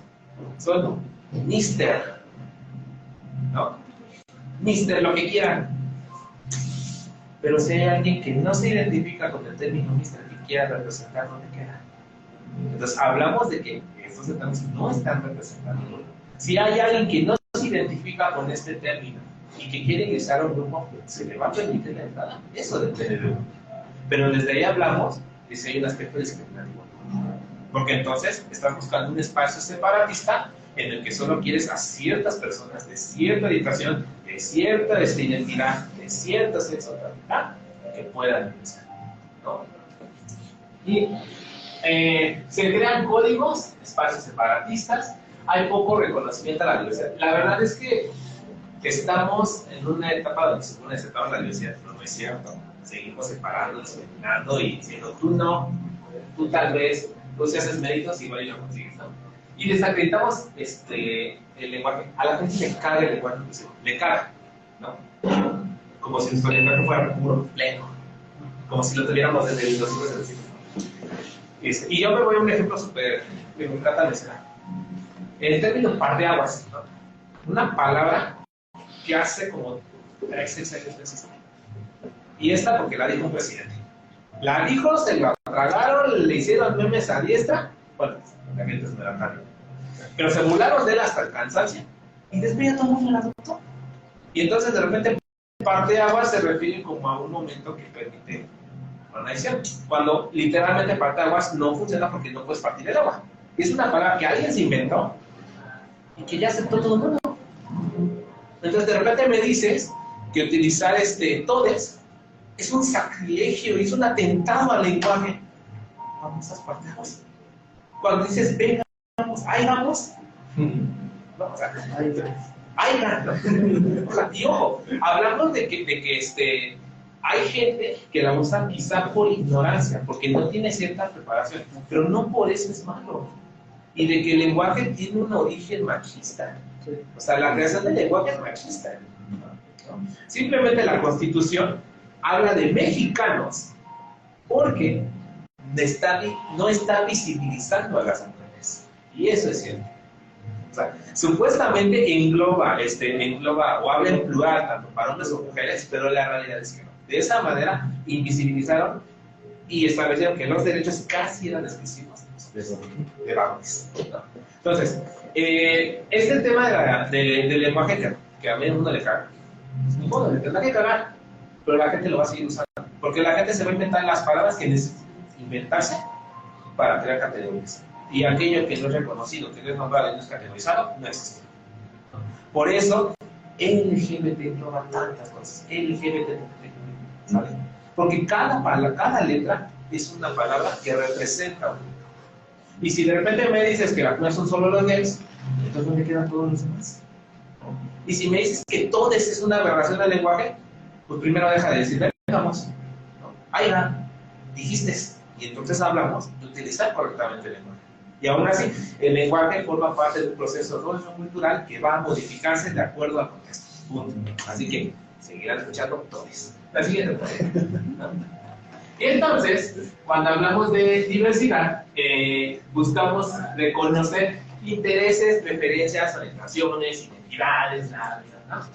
son mister, ¿no? Mister, lo que quieran. Pero si hay alguien que no se identifica con el término mister, que quiera representar, ¿dónde queda? Entonces, hablamos de que estos certámenes no están representando. Si hay alguien que no se identifica con este término y que quiere ingresar a un grupo, se le va a permitir la entrada. Eso depende de uno. Pero desde ahí hablamos de si hay un aspecto discriminativo. Porque entonces estás buscando un espacio separatista en el que solo quieres a ciertas personas de cierta educación, de cierta identidad, de cierta sexualidad que puedan ingresar, ¿no? Y se crean códigos, espacios separatistas, hay poco reconocimiento a la diversidad. La verdad es que estamos en una etapa donde se supone que aceptamos la diversidad, pero no es cierto. Seguimos separando, discriminando y diciendo tú no, tú tal vez, tú si haces méritos igual y lo consigues, ¿no? Y desacreditamos el lenguaje. A la gente le caga el lenguaje inclusivo, le caga, ¿no? Como si nuestro lenguaje fuera puro, pleno, como si lo tuviéramos desde los siglos del siglo. Y yo me voy a un ejemplo súper que me encanta mencionar. El término par de aguas, ¿no? Una palabra que hace como 6 años no existe. Y esta porque la dijo un presidente. La dijo, se la tragaron, le hicieron memes a diestra. Bueno, la gente no era tan. Pero se burlaron de él hasta el cansancio. Y después ya todo el mundo la adoptó. Y entonces de repente par de aguas se refiere como a un momento que permite una edición. Cuando literalmente par de aguas no funciona porque no puedes partir el agua. Es una palabra que alguien se inventó y que ya aceptó todo el mundo. Entonces de repente me dices que utilizar todes es un sacrilegio, es un atentado al lenguaje. Vamos a parteaguas. Cuando dices venga, vamos, ahí vamos, ¿no? O sea, ¿no? O sea, y ojo, hablamos de que hay gente que la usa quizá por ignorancia, porque no tiene cierta preparación, pero no por eso es malo. Y de que el lenguaje tiene un origen machista. O sea, la creación del lenguaje es machista, ¿no? Simplemente la Constitución habla de mexicanos porque no está visibilizando a las mujeres. Y eso es cierto. O sea, supuestamente engloba o habla en plural tanto para hombres como mujeres, pero la realidad es que no. De esa manera invisibilizaron y establecieron que los derechos casi eran exclusivos de varones, ¿no? Entonces, este tema del lenguaje que a mí uno le caga, ni modo, le tendrá que cagar, pero la gente lo va a seguir usando, porque la gente se va a inventar las palabras que necesita inventarse para crear categorías. Y aquello que no es reconocido, que no es nombrado y no es categorizado, no existe. Por eso, LGBT engloba tantas cosas. LGBT, ¿sale? Porque cada letra es una palabra que representa un grupo. Y si de repente me dices que no son solo los gays, entonces ¿dónde quedan todos los demás? Y si me dices que todo es una aberración del lenguaje, pues primero deja de decir, vengamos, ¿no? Ahí va, dijiste, y entonces hablamos de utilizar correctamente el lenguaje. Y aún así, el lenguaje forma parte de un proceso cultural que va a modificarse de acuerdo al contexto. Punto. Así que seguirán escuchando todos. La siguiente pregunta. Y entonces, cuando hablamos de diversidad, buscamos reconocer intereses, preferencias, orientaciones, identidades, ¿no?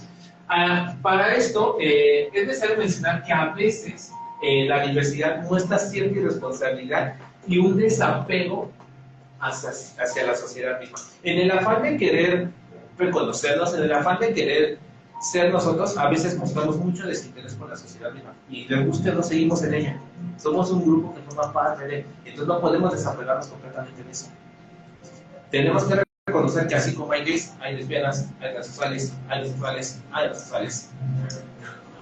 Para esto, es necesario mencionar que a veces la diversidad muestra cierta irresponsabilidad y un desapego hacia la sociedad misma. En el afán de querer reconocernos, en el afán de querer ser nosotros, a veces mostramos mucho desinterés por la sociedad misma. Y les guste o no, seguimos en ella. Somos un grupo que forma parte de, entonces no podemos desapegarnos completamente de eso. Tenemos que reconocer que así como hay gays, hay lesbianas, hay transexuales, hay bisexuales, hay homosexuales,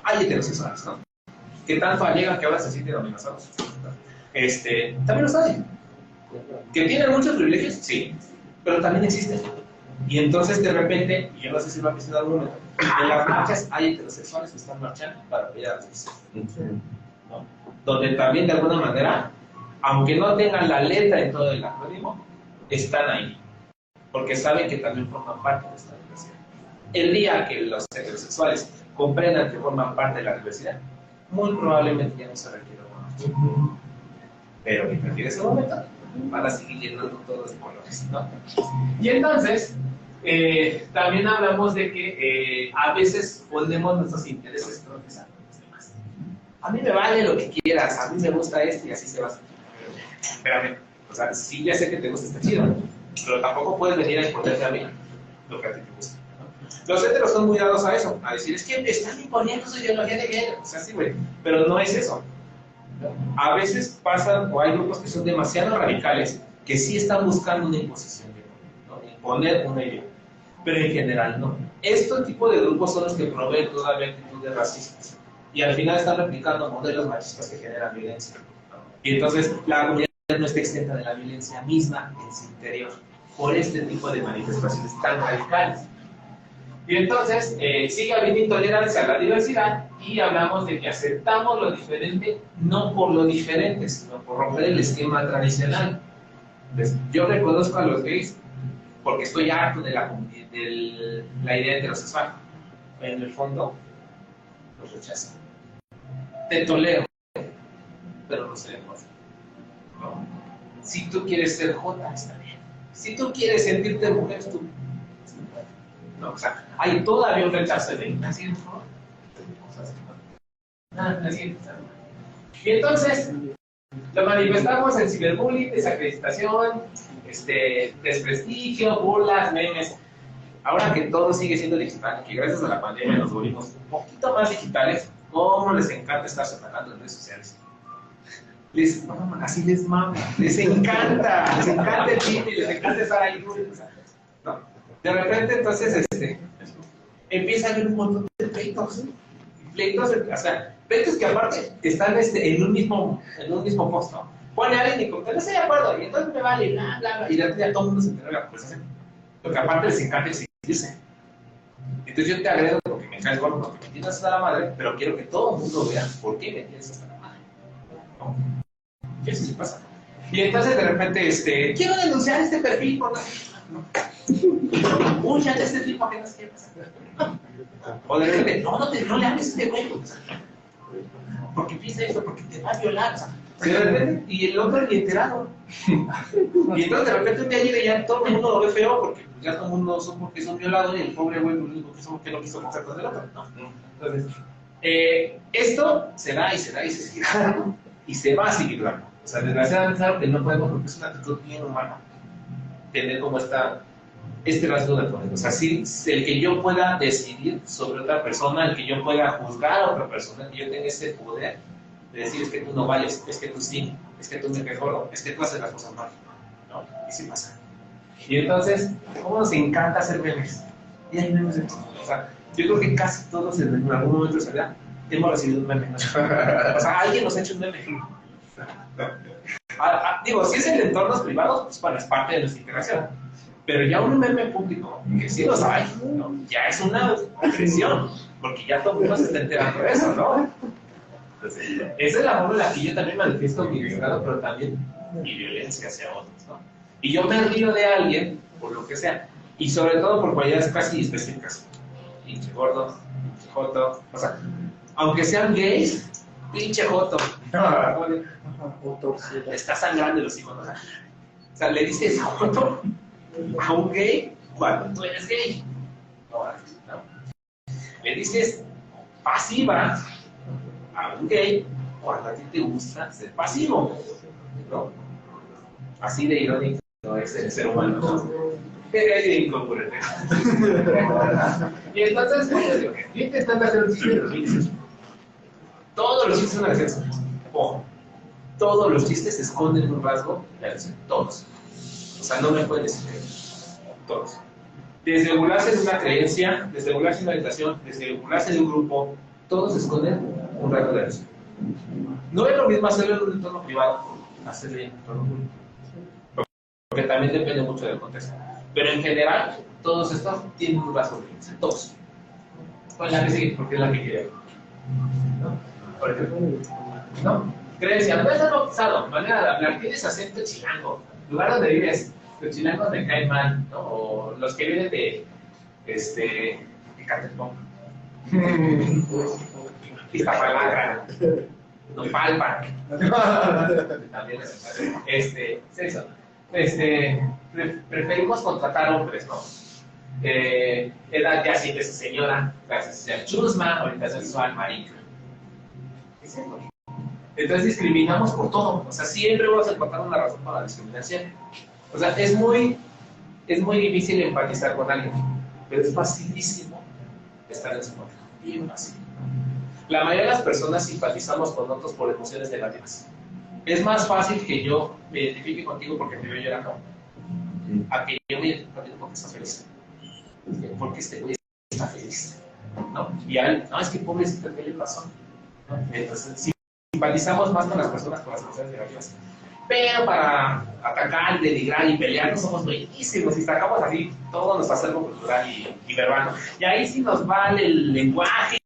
hay heterosexuales, ¿no? Que tanto alegan que ahora se sienten amenazados. También los hay. ¿Que tienen muchos privilegios? Sí, pero también existen. Y entonces de repente, y yo no sé si lo han visto en algún momento, en las marchas hay heterosexuales que están marchando para apoyar a las mujeres, ¿no? Donde también de alguna manera, aunque no tengan la letra en todo el acrónimo, están ahí, porque saben que también forman parte de esta diversidad. El día que los heterosexuales comprendan que forman parte de la diversidad, muy probablemente ya no se requiere una. Pero mientras llegue ese momento, van a seguir llenando todos de colores, ¿no? Y entonces, también hablamos de que a veces ponemos nuestros intereses profesionales. A mí me vale lo que quieras, a mí me gusta esto y así se va a hacer. Espérame, o sea, sí, ya sé que te gusta, está chido, pero tampoco puedes venir a imponerte a mí lo que a ti te gusta, ¿no? Los heteros son muy dados a eso, a decir, es que están imponiendo su ideología de género, o sea, sí, güey, pero no es eso. A veces pasan, o hay grupos que son demasiado radicales, que sí están buscando una imposición, ¿no? Imponer una idea, pero en general no. Este tipo de grupos son los que proveen todavía actitudes racistas, y al final están replicando modelos machistas que generan violencia, ¿no? Y entonces la comunidad no está exenta de la violencia misma en su interior, por este tipo de manifestaciones tan radicales. Y entonces sigue habiendo intolerancia a la diversidad y hablamos de que aceptamos lo diferente no por lo diferente, sino por romper el esquema tradicional. Entonces, yo reconozco a los gays porque estoy harto de la idea heterosexual. En el fondo, los rechazo. Te tolero, pero no seré J, ¿no? Si tú quieres ser J, está bien. Si tú quieres sentirte mujer, tú. No, o sea, hay todavía un rechazo de así, ¿no? Y entonces lo manifestamos en ciberbullying, desacreditación, desprestigio, burlas, memes. Ahora que todo sigue siendo digital, que gracias a la pandemia nos volvimos un poquito más digitales, ¿cómo les encanta estar atacando en redes sociales? Así les mama, les encanta el chiste, les encanta estar ahí. ¿No? De repente, entonces, empieza a haber un montón de pleitos, o sea, pleitos que aparte están en un mismo post, ¿no? Pone a alguien y como que no estoy de acuerdo, y entonces me vale, bla, bla, bla, y ya todo el mundo se entera de la conversación. Porque aparte les encanta el decidirse. Entonces yo te agredo porque me caes gordo, porque me tienes hasta la madre, pero quiero que todo el mundo vea por qué me tienes hasta la madre. ¿No? ¿Qué sí pasa? Y entonces de repente, quiero denunciar este perfil por la... Uy, ya de este tipo que no sé qué pasa. O de repente, no le hables a este güey. Porque piensa esto, porque te va a violar. O sea, de repente, y el otro ni enterado. Y entonces de repente un día llega y ya todo el mundo lo ve feo porque ya todo el mundo supo que es un violador y el pobre güey lo único que supo que no quiso casar con el otro, ¿no? Entonces, esto se da y se da y se sigue dando y se va a seguir dando. O sea, desgraciadamente es algo que no podemos porque es una actitud bien humana tener como este rasgo de poder. O sea, sí, el que yo pueda decidir sobre otra persona, el que yo pueda juzgar a otra persona, que yo tenga ese poder de decir es que tú no vales, es que tú sí, es que tú me mejor, es que tú haces las cosas mal, ¿no? Y sí pasa. Y entonces, ¿cómo nos encanta hacer memes? Y hay memes de todo. O sea, yo creo que casi todos en algún momento de su vida hemos recibido un meme, ¿no? O sea, alguien nos ha hecho un meme. Digo, si es en entornos privados, pues bueno, es parte de nuestra interacción. Pero ya un meme público, que sí los hay, ¿no? Ya es una agresión, porque ya todo el mundo se está enterando de eso, ¿no? Entonces, esa es la forma en la que yo también manifiesto mi desagrado, pero también mi violencia hacia otros, ¿no? Y yo me río de alguien, por lo que sea, y sobre todo por cualidades casi específicas. Pinche gordo, pinche joto, o sea, aunque sean gays, pinche joto. Está sangrando los hijos, ¿no? O sea, le dices joto a un gay cuando tú eres gay. No. Le dices pasiva a un gay cuando a ti te gusta ser pasivo, ¿no? Así de irónico es el ser humano, ¿no? Es de incongruente. Y entonces, pues, yo intentando hacer un chiste de los chistes. Todos los chistes son graciosos. Ojo, todos los chistes esconden un rasgo de agresión. Todos. O sea, no me pueden decir que todos. Desde burlarse de una creencia, desde burlarse de una orientación, desde burlarse de un grupo, todos esconden un rasgo de agresión. No es lo mismo hacerlo en un entorno privado, hacerlo en un entorno público. Porque también depende mucho del contexto. Pero en general, todos estos tienen un rasgo de agresión. Todos. Con la que sigue, porque es la que quiere. ¿No? Por ejemplo, ¿no? Creencia, no estás bautizado, manera de hablar, tienes acento chilango. Lugar donde vives, los chilangos me caen mal, ¿no? O los que vienen de Catepón, Iztapalapa, Nopalpan, también es eso. Preferimos contratar hombres, ¿no? Edad ya siente su señora, clase social chusma, orientación sexual marica. Entonces discriminamos por todo, o sea, siempre vamos a encontrar una razón para la discriminación. O sea, es muy difícil empatizar con alguien, pero es facilísimo estar en su contra, bien fácil. La mayoría de las personas simpatizamos con otros por emociones negativas. Es más fácil que yo me identifique contigo porque te veo llorando, a que yo me identifique contigo porque estás feliz. Porque este güey está feliz, ¿no? Y a él, no, es que pobrecito, ¿qué le pasó? ¿No? Entonces, simpatizamos más con las personas con las emociones negativas. Pero para atacar, denigrar y pelear, no somos buenísimos y sacamos así todo nuestro acervo cultural y verbal, ¿no? Y ahí sí nos vale el lenguaje.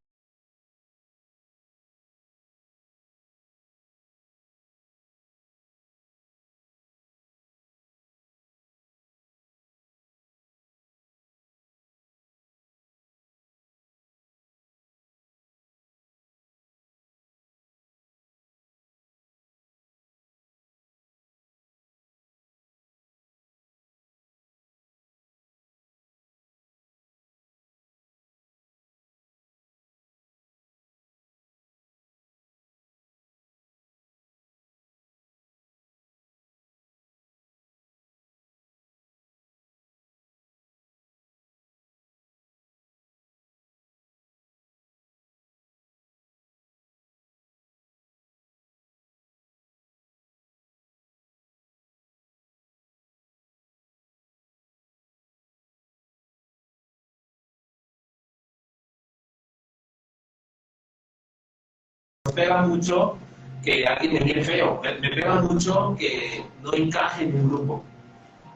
Pega mucho que alguien me mire feo, me pega mucho que no encaje en un grupo,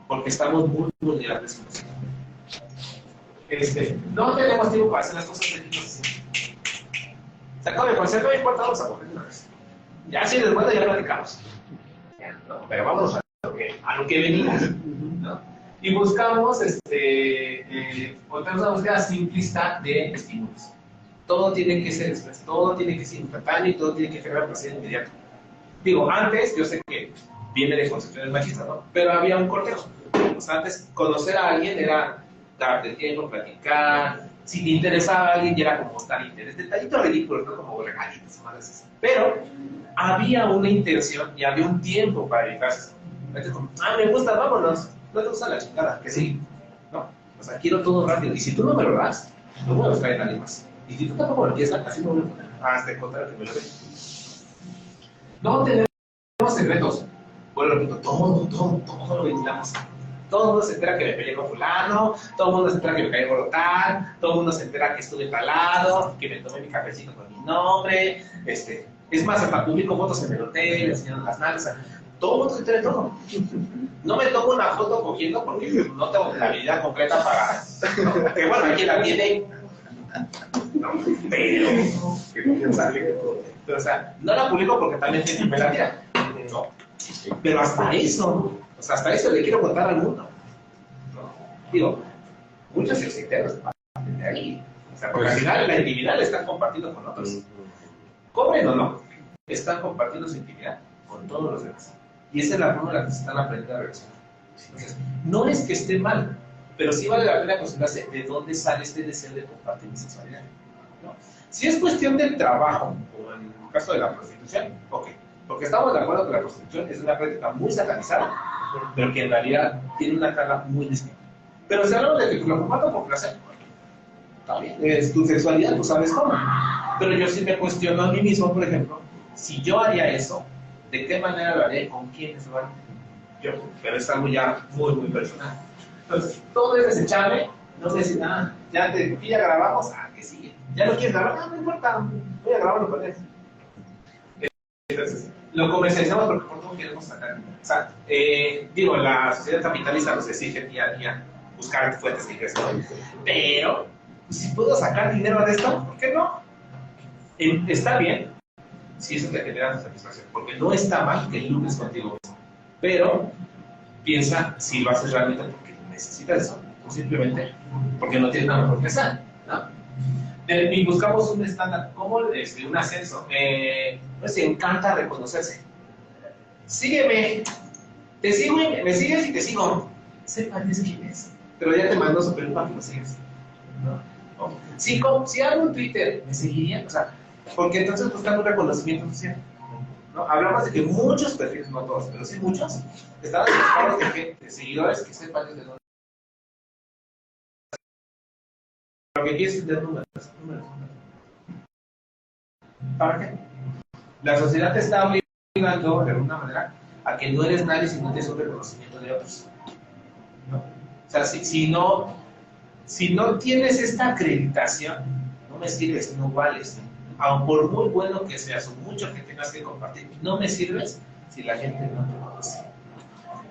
porque estamos muy vulnerables. No tenemos tiempo para hacer las cosas técnicas. Se acaba de conocer, no me importa, vamos a comer una vez. Ya si después ya platicamos. ¿No? Pero vamos a lo que venimos, ¿no? Y buscamos, una búsqueda simplista de estímulos. Todo tiene que ser expreso, todo tiene que ser instantáneo y todo tiene que generar placer inmediato. Digo, antes, yo sé que viene de concepciones machistas, ¿no? Pero había un cortejo. O sea, antes, conocer a alguien era darte tiempo, platicar. Si te interesaba a alguien, ya era como estar interés. Detallitos ridículos, ¿no? Como regalitos, más así. Pero había una intención y había un tiempo para dedicarse. Entonces, como, me gusta, vámonos. No te gusta la chingada, que sí. No, o sea, quiero todo rápido. Y si tú no me lo das, lo voy a buscar en alguien más. Y si tú tampoco lo quieres, así no me lo voy a poner. Hasta encontrar que me lo ve. No tenemos secretos. Bueno, repito, todo lo ventilamos. Todo el mundo se entera que me peleé con fulano, todo el mundo se entera que me caí por tal, todo el mundo se entera que estuve talado, que me tomé mi cafecito con mi nombre. Es más, hasta publico fotos en el hotel, enseñando las nalgas. Todo el mundo se entera de todo. No me tomo una foto cogiendo porque no tengo la habilidad completa para. ¿No? Que bueno, aquí la tiene. No, pero, o sea, no la publico porque también tiene la tira. No. Pero hasta eso, o sea, hasta eso le quiero contar al mundo. ¿No? Digo, muchos exiteros parten de ahí. O sea, porque al final la intimidad la están compartiendo con otros. Cobren o no, están compartiendo su intimidad con todos los demás. Y esa es la forma en la que se están aprendiendo a relacionar. Entonces, no es que esté mal, pero sí vale la pena cuestionarse de dónde sale este deseo de compartir mi sexualidad, ¿no? Si es cuestión del trabajo, como en el caso de la prostitución, ok, porque estamos de acuerdo que la prostitución es una práctica muy satanizada, pero que en realidad tiene una carga muy distinta. Pero si hablamos de que lo comparto por placer, está bien, es tu sexualidad, tú sabes cómo. Pero yo sí me cuestiono a mí mismo, por ejemplo, si yo haría eso, ¿de qué manera lo haré? ¿Con quiénes lo haré? Yo, pero es algo ya muy, muy personal. Entonces, todo es desechable, no sé si nada, ya grabamos, que sigue. ¿Ya lo quieres grabar? No importa, voy a grabarlo con él. Entonces, lo comercializamos porque por todo queremos sacar. O sea, digo, la sociedad capitalista nos exige día a día buscar fuentes de ingreso, ¿no? Pero, si puedo sacar dinero de esto, ¿por qué no? Está bien si eso te genera satisfacción, porque no está mal que lucres contigo mismo, pero piensa si lo haces realmente porque necesitas eso, o simplemente porque no tienes nada mejor que hacer, ¿no? Y buscamos un estándar, como un ascenso. Nos encanta reconocerse. Sígueme, te sigo, me sigues y te sigo. Sepa quién es, pero ya te mando su peluca que lo sigues, ¿no? Si hago un Twitter, ¿me seguirían? O sea, porque entonces buscando un reconocimiento social, ¿no? Hablamos de que muchos perfiles, no todos, pero sí muchos, estaban buscados de seguidores que sepan desde dónde. Lo que quieres es tener números. ¿Para qué? La sociedad te está obligando, de alguna manera, a que no eres nadie si no tienes un reconocimiento de otros, ¿no? O sea, si no tienes esta acreditación, no me sirves, no vales. Aun por muy bueno que seas o mucho que tengas que compartir, no me sirves si la gente no te conoce.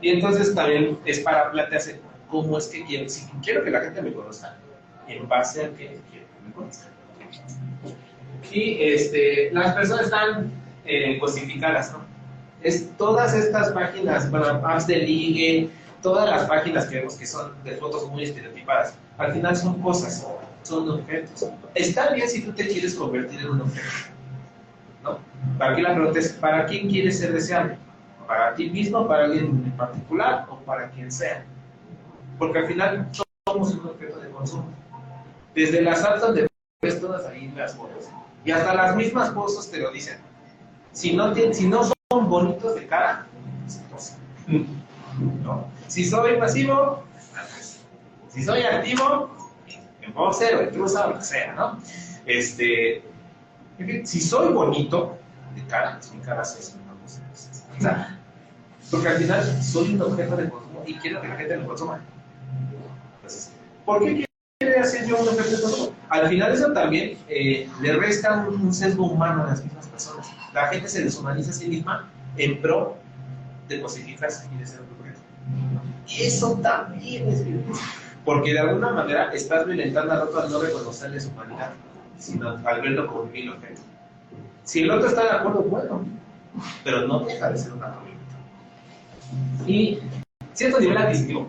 Y entonces también es para plantearse cómo es que quiero, si quiero que la gente me conozca, en base a que quiero que me conozca. Y las personas están cosificadas, ¿no? Todas estas páginas, bueno, apps de ligue, todas las páginas que vemos que son de fotos muy estereotipadas, al final son cosas, son objetos. Está bien si tú te quieres convertir en un objeto, ¿no? Aquí la pregunta es, ¿para quién quieres ser deseable? ¿Para ti mismo, para alguien en particular o para quien sea? Porque al final somos un objeto de consumo. Desde las apps donde ves todas ahí las fotos, y hasta las mismas fotos te lo dicen. Si no son bonitos de cara, ¿no? Si soy pasivo, si soy activo, en boxer o en trusa o lo que sea, ¿no? Si soy bonito de cara, pues mi cara es una cosa. O sea, porque al final soy un objeto de consumo y quiero que la gente lo consuma. Entonces, ¿por qué quiere hacer yo un objeto de consumo? Al final eso también le resta un sesgo humano a las mismas personas. La gente se deshumaniza a sí misma en pro de cosificarse y de ser un objeto. Y eso también es violencia. Porque de alguna manera estás violentando al otro al no reconocerle su humanidad, sino al verlo como un vil objeto. Si el otro está de acuerdo, bueno, pero no deja de ser una violenta. Y cierto nivel adquisitivo.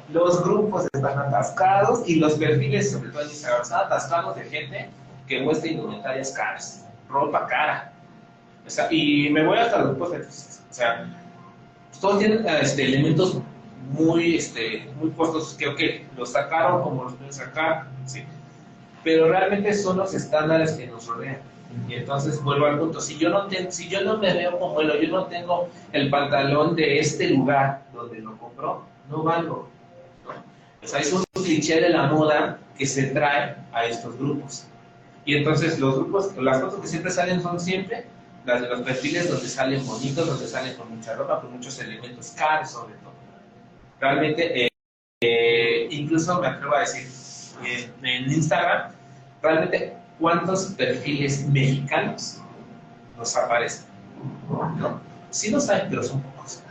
Los grupos están atascados y los perfiles, sobre todo en Instagram, están atascados de gente que muestra indumentarias caras, ropa cara. O sea, y me voy hasta los grupos fetichistas. O sea, todos tienen elementos muy costosos que, ok, los sacaron como los pueden sacar, sí. Pero realmente son los estándares que nos rodean. Y entonces vuelvo al punto, si yo no me veo como él, yo no tengo el pantalón de este lugar donde lo compró, no valgo, ¿no? O sea, es un cliché de la moda que se trae a estos grupos. Y entonces los grupos, las fotos que siempre salen son siempre las de los perfiles donde salen bonitos, donde salen con mucha ropa, con muchos elementos caros sobre todo. Realmente, incluso me atrevo a decir, en Instagram, realmente, ¿cuántos perfiles mexicanos nos aparecen? ¿No? Sí los hay, pero son pocos.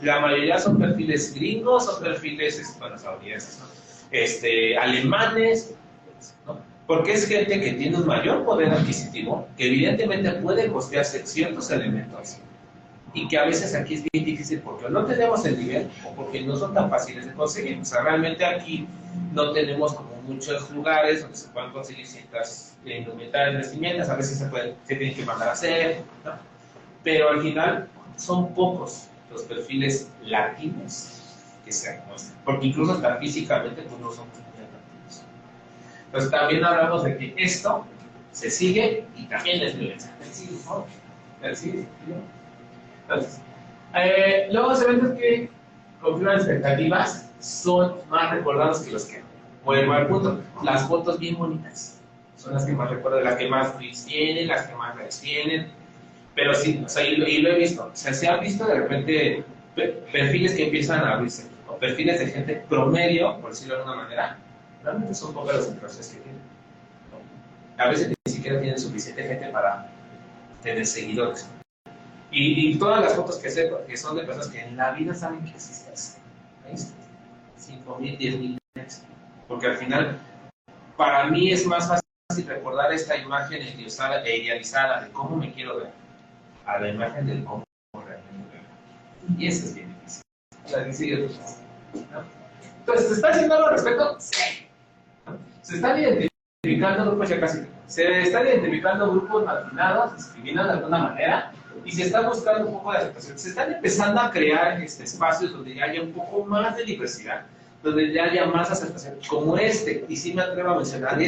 La mayoría son perfiles gringos, son perfiles estadounidenses, ¿no? Alemanes, ¿no? Porque es gente que tiene un mayor poder adquisitivo, que evidentemente puede costearse ciertos elementos, y que a veces aquí es bien difícil porque no tenemos el nivel o porque no son tan fáciles de conseguir. O sea, realmente aquí no tenemos como muchos lugares donde se puedan conseguir ciertas indumentarias, vestimentas, a veces se tienen que mandar a hacer, ¿no? Pero al final son pocos los perfiles latinos que se muestran, porque incluso hasta físicamente pues no son muy atractivos. Entonces también hablamos de que esto se sigue y también es violencia. Entonces, los eventos que confirman expectativas son más recordados que los que no. Vuelvo al punto, las fotos bien bonitas son las que más recuerdo, las que más tweets tienen, las que más likes tienen, pero sí, o sea, y lo he visto, o sea, se han visto de repente perfiles que empiezan a abrirse, o perfiles de gente promedio, por decirlo de alguna manera, realmente son pocas las interacciones que tienen, ¿no? A veces ni siquiera tienen suficiente gente para tener seguidores. Y todas las fotos que son de personas que en la vida saben que existes, ¿veis? 5,000, 10,000 likes. Porque al final, para mí es más fácil recordar esta imagen idealizada de cómo me quiero ver, a la imagen del cómo realmente me veo. Y eso es bien difícil. ¿No? Entonces, ¿se está haciendo algo al respecto? Sí. ¿No? Se están identificando grupos, ya casi. Se están identificando grupos marginados, discriminados de alguna manera. Y se está buscando un poco de aceptación. Se están empezando a crear espacios donde ya haya un poco más de diversidad, donde ya haya más aceptación, como y sí me atrevo a mencionar ¿no?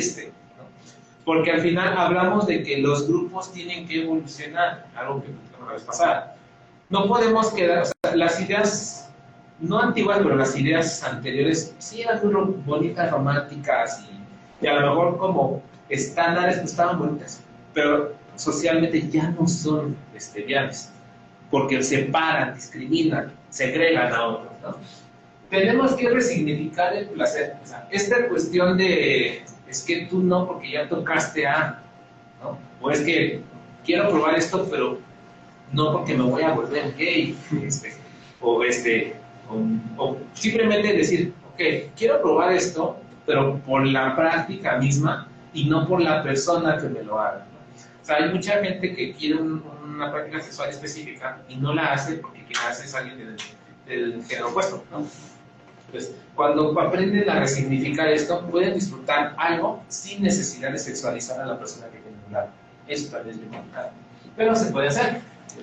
Porque al final hablamos de que los grupos tienen que evolucionar, algo que platicamos la vez pasada. No podemos quedar, o sea, las ideas, no antiguas, pero las ideas anteriores, sí eran muy bonitas, románticas, y a lo mejor como estándares pues estaban bonitas, pero socialmente ya no son viables, porque separan, discriminan, segregan a otros, ¿no? Tenemos que resignificar el placer. O sea, esta cuestión de es que tú no porque ya tocaste a, ¿no? O es que quiero probar esto, pero no porque me voy a volver gay, o simplemente decir, ok, quiero probar esto, pero por la práctica misma y no por la persona que me lo haga, ¿no? O sea, hay mucha gente que quiere una práctica sexual específica y no la hace porque quien la hace es alguien del género opuesto, ¿no? Entonces, cuando aprenden a resignificar esto, pueden disfrutar algo sin necesidad de sexualizar a la persona que tiene un lado. Eso también es muy complicado. Pero se puede hacer.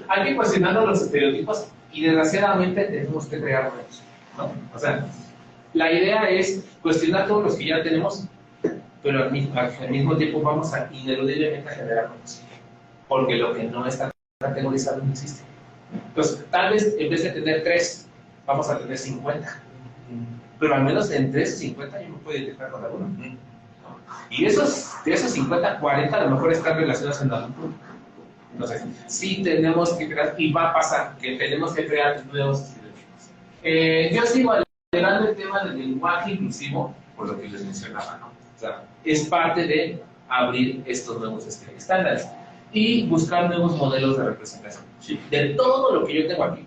Hay que cuestionar los estereotipos y desgraciadamente tenemos que crear nuevos, ¿no? O sea, la idea es cuestionar todos los que ya tenemos, pero al mismo tiempo vamos a ineludiblemente a generar nuevos. Porque lo que no está categorizado no existe. Entonces, tal vez en vez de tener 3, vamos a tener 50. Pero al menos entre esos 50 yo me puedo identificar con alguno. Y de esos 50, 40 a lo mejor están relacionados en algún punto. Entonces, sí tenemos que crear, y va a pasar, que tenemos que crear nuevos estereotipos. Yo sigo alegando el tema del lenguaje inclusivo, por lo que les mencionaba, ¿no? O sea, es parte de abrir estos nuevos estándares y buscar nuevos modelos de representación. Sí. De todo lo que yo tengo aquí,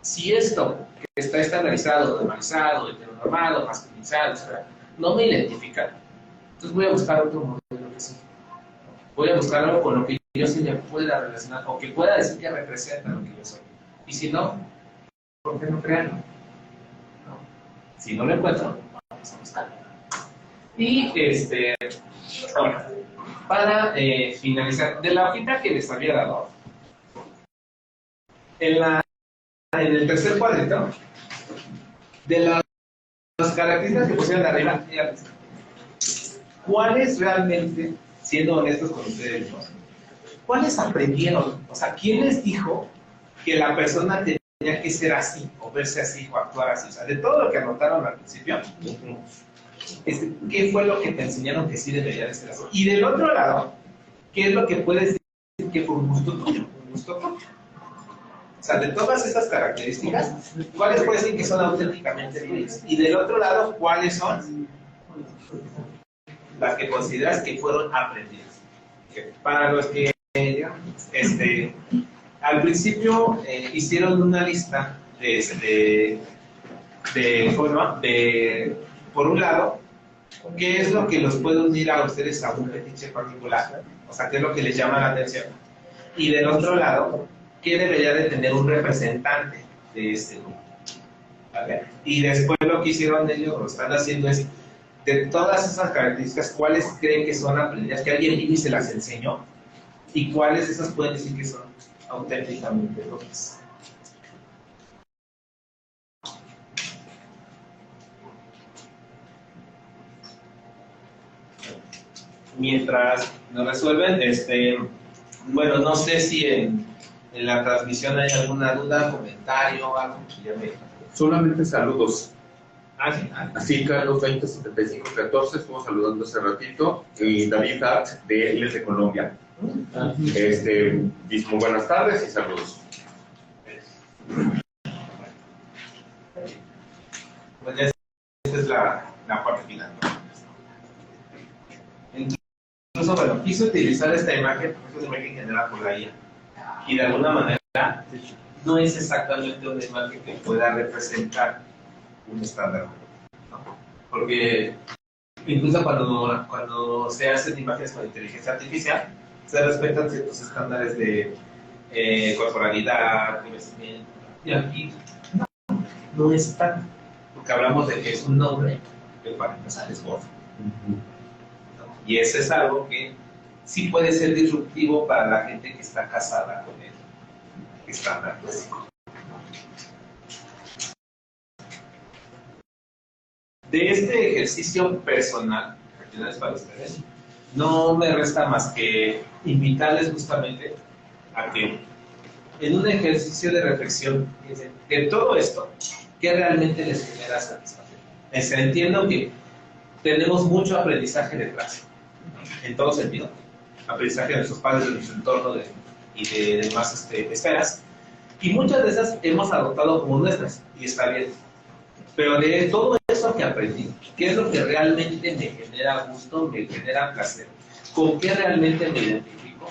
Si esto que está estandarizado, normalizado, heteronormado, masculinizado, etc., no me identifica, entonces voy a buscar otro modelo que sí. Voy a buscar algo con lo que yo se me pueda relacionar o que pueda decir que representa lo que yo soy. Y si no, ¿por qué no crearlo? ¿No? Si no lo encuentro, vamos a buscarlo. Y ahora, para finalizar, de la hojita que les había dado, en el tercer cuadrito, de las características que pusieron arriba, ¿cuáles realmente, siendo honestos con ustedes mismos, cuáles aprendieron? O sea, ¿quién les dijo que la persona tenía que ser así, o verse así, o actuar así? O sea, de todo lo que anotaron al principio, ¿qué fue lo que te enseñaron que sí debería de ser así? Y del otro lado, ¿qué es lo que puedes decir que fue un gusto tuyo? Un gusto propio. O sea, de todas estas características, ¿cuáles puedes decir que son auténticamente tuyas? Y del otro lado, ¿cuáles son las que consideras que fueron aprendidas? Para los que, al principio hicieron una lista por un lado, ¿qué es lo que los puede unir a ustedes a un fetiche particular? O sea, ¿qué es lo que les llama la atención? Y del otro lado, ¿qué debería de tener un representante de este grupo? ¿Vale? Y después lo que hicieron ellos, lo están haciendo es, de todas esas características, ¿cuáles creen que son aprendidas? Que alguien vino y se las enseñó. ¿Y cuáles de esas pueden decir que son auténticamente propias? Mientras nos resuelven, bueno, no sé si en la transmisión hay alguna duda, comentario, algo que ya me... Solamente saludos. Ah, sí. Así, Carlos 207514, estuvo saludando hace ratito. Y David Hart, él es de Colombia. Dice muy buenas tardes y saludos. Pues esta es la parte final. Incluso, bueno, quise utilizar esta imagen, porque es una imagen generada por la IA. Y de alguna manera, no es exactamente una imagen que pueda representar un estándar, ¿no? Porque incluso cuando se hacen imágenes con inteligencia artificial, se respetan ciertos estándares de corporalidad, de vestimiento. Y aquí no es tan, porque hablamos de que es un nombre que para empezar es gordo. Y eso es algo que sí puede ser disruptivo para la gente que está casada con el estándar clásico. De este ejercicio personal, que es para ustedes, no me resta más que invitarles justamente a que en un ejercicio de reflexión de todo esto, ¿qué realmente les genera satisfacción? Entiendo que tenemos mucho aprendizaje detrás, en todo sentido. Aprendizaje de nuestros padres, de nuestro entorno y de demás esferas. Y muchas de esas hemos adoptado como nuestras, y está bien. Pero de todo eso que aprendí, ¿qué es lo que realmente me genera gusto, me genera placer? ¿Con qué realmente me identifico?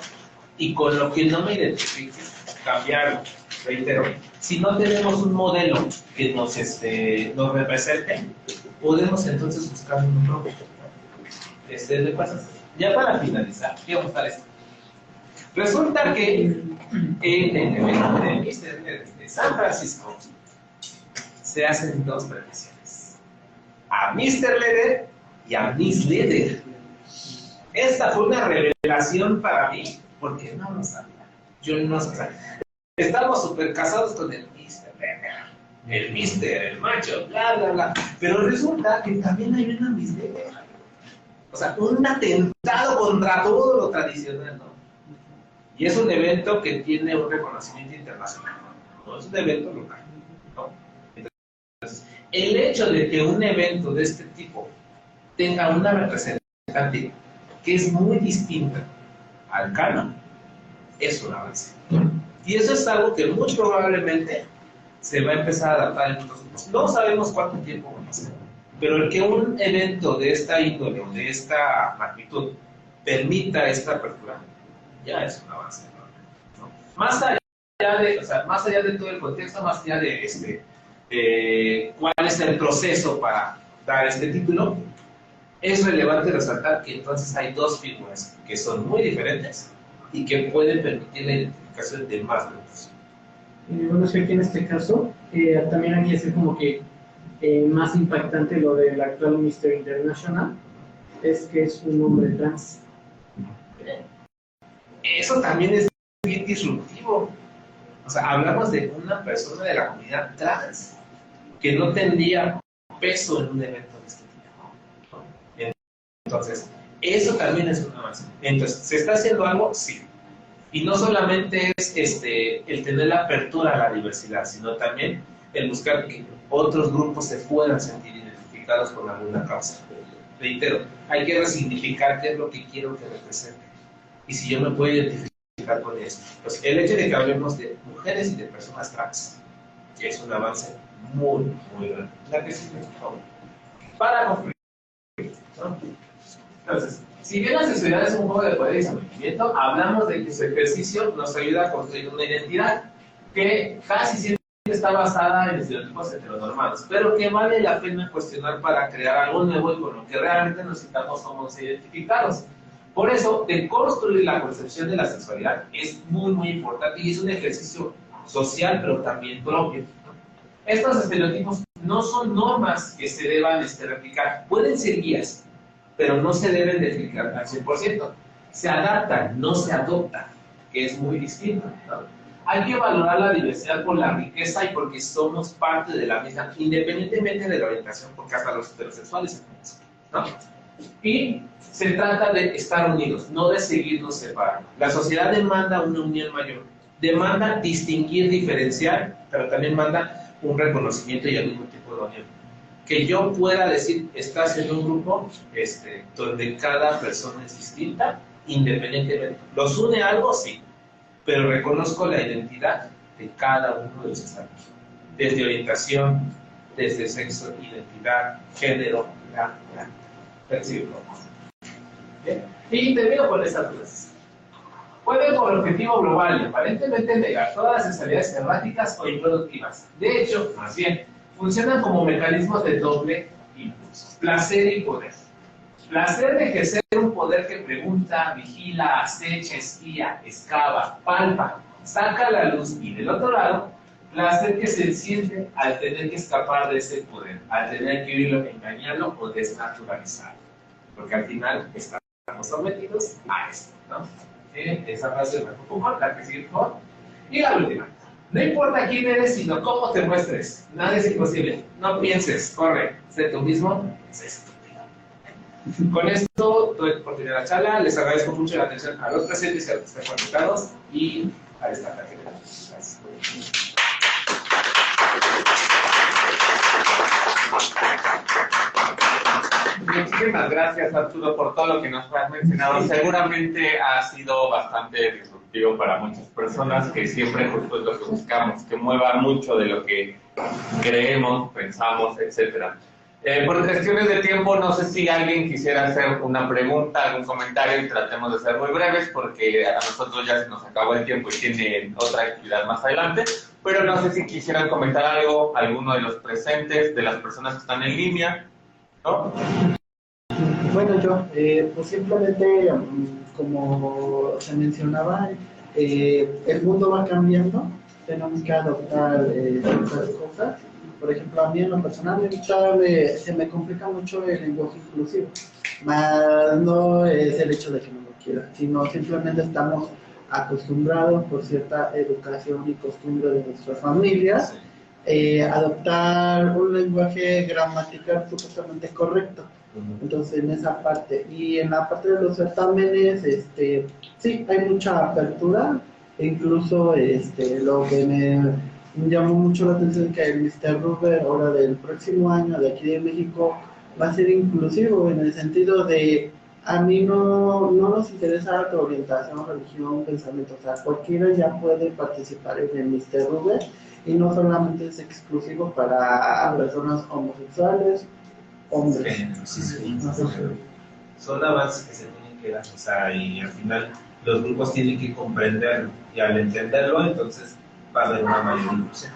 Y con lo que no me identifique, cambiarlo. Reitero, si no tenemos un modelo que nos represente, podemos entonces buscar un propio. ¿De cosas? Ya para finalizar, quiero mostrar esto. Resulta que en el evento de Mr. de San Francisco se hacen dos premiaciones: a Mr. Leder y a Miss Leder. Esta fue una revelación para mí, porque no lo sabía. Yo no sabía. Estamos súper casados con el Mr. Leder, el Mr., el macho, bla, bla, bla. Pero resulta que también hay una Miss Leder. O sea, un atentado contra todo lo tradicional, ¿no? Y es un evento que tiene un reconocimiento internacional, no es un evento local, ¿no? Entonces, el hecho de que un evento de este tipo tenga una representante que es muy distinta al canon, es un avance. Y eso es algo que muy probablemente se va a empezar a adaptar en otros grupos. No sabemos cuánto tiempo va a pasar, pero el que un evento de esta índole o de esta magnitud permita esta apertura, ya es un avance, ¿no? Más allá allá de, o sea, más allá de todo el contexto, más allá de cuál es el proceso para dar este título, es relevante resaltar que entonces hay dos figuras que son muy diferentes y que pueden permitir la identificación de más grupos. Bueno, es que aquí en este caso, también aquí es como que más impactante lo del actual Mr. International, es que es un hombre trans. Eso también es bien disruptivo. O sea, hablamos de una persona de la comunidad trans que no tendría peso en un evento de este tipo. Entonces, eso también es un avance. Entonces, ¿se está haciendo algo? Sí. Y no solamente es el tener la apertura a la diversidad, sino también el buscar que otros grupos se puedan sentir identificados con alguna causa. Reitero, hay que resignificar qué es lo que quiero que represente. Y si yo me puedo identificar con eso. Pues el hecho de que hablemos de mujeres y de personas trans, que es un avance muy, muy grande. La que sigue, por favor. Para concluir, ¿no? Entonces, si bien la sexualidad es un juego de poder y sometimiento, hablamos de que su ejercicio nos ayuda a construir una identidad que casi siempre está basada en estereotipos heteronormados, pero que vale la pena cuestionar para crear algo nuevo y con lo que realmente nos sintamos somos identificados. Por eso, deconstruir la concepción de la sexualidad es muy, muy importante y es un ejercicio social, pero también propio. Estos estereotipos no son normas que se deban replicar, pueden ser guías, pero no se deben de aplicar al 100%. Se adaptan, no se adoptan, que es muy distinto, ¿no? Hay que valorar la diversidad por la riqueza y porque somos parte de la misma, independientemente de la orientación, porque hasta los heterosexuales se conocen, ¿no? Y se trata de estar unidos, no de seguirnos separando. La sociedad demanda una unión mayor, demanda distinguir, diferenciar, pero también manda un reconocimiento y al mismo tiempo de unión. Que yo pueda decir, estás en un grupo donde cada persona es distinta, independientemente. ¿Los une algo? Sí, pero reconozco la identidad de cada uno de los que estamos. Desde orientación, desde sexo, identidad, género, percibo. Bien. Y termino con estas dudas. Pueden por objetivo global y aparentemente negar todas las sexualidades erráticas o improductivas. De hecho, más bien, funcionan como mecanismos de doble impulso, placer y poder. Placer de ejercer un poder que pregunta, vigila, acecha, espía, excava, palpa, saca a la luz, y del otro lado, placer que se siente al tener que escapar de ese poder, al tener que irlo, engañarlo o desnaturalizarlo. Porque al final estamos sometidos a esto, ¿no? Esa frase de Foucault, la que sigue por favor. Y la última. No importa quién eres, sino cómo te muestres. Nada es imposible. No pienses, corre, sé tú mismo, es estúpido. Con esto doy por terminar la charla. Les agradezco mucho la atención a los presentes y a los que están conectados y a esta tarde. Gracias. Muchísimas gracias, Arturo, por todo lo que nos has mencionado. Seguramente ha sido bastante disruptivo para muchas personas, que siempre justo es lo que buscamos, que mueva mucho de lo que creemos, pensamos, etcétera. Por cuestiones de tiempo, no sé si alguien quisiera hacer una pregunta, algún comentario, y tratemos de ser muy breves porque a nosotros ya se nos acabó el tiempo y tienen otra actividad más adelante, pero no sé si quisieran comentar algo, alguno de los presentes, de las personas que están en línea, ¿no? Bueno, yo, pues simplemente, como se mencionaba, el mundo va cambiando, tenemos que adoptar ciertas cosas. Por ejemplo, a mí en lo personal se me complica mucho el lenguaje inclusivo, más no es el hecho de que no lo quiera, sino simplemente estamos acostumbrados por cierta educación y costumbre de nuestras familias, adoptar un lenguaje gramatical supuestamente correcto. Entonces, en esa parte, y en la parte de los certámenes, sí, hay mucha apertura, e incluso lo que me llamó mucho la atención es que el Mr. Ruber ahora del próximo año de aquí de México va a ser inclusivo en el sentido de a mí no nos interesa tu orientación, religión, pensamiento, o sea, cualquiera ya puede participar en el Mr. Ruber y no solamente es exclusivo para personas homosexuales, hombres. Sí. Son avances que se tienen que dar, o sea, y al final los grupos tienen que comprenderlo y al entenderlo, entonces va a haber una mayor inclusión.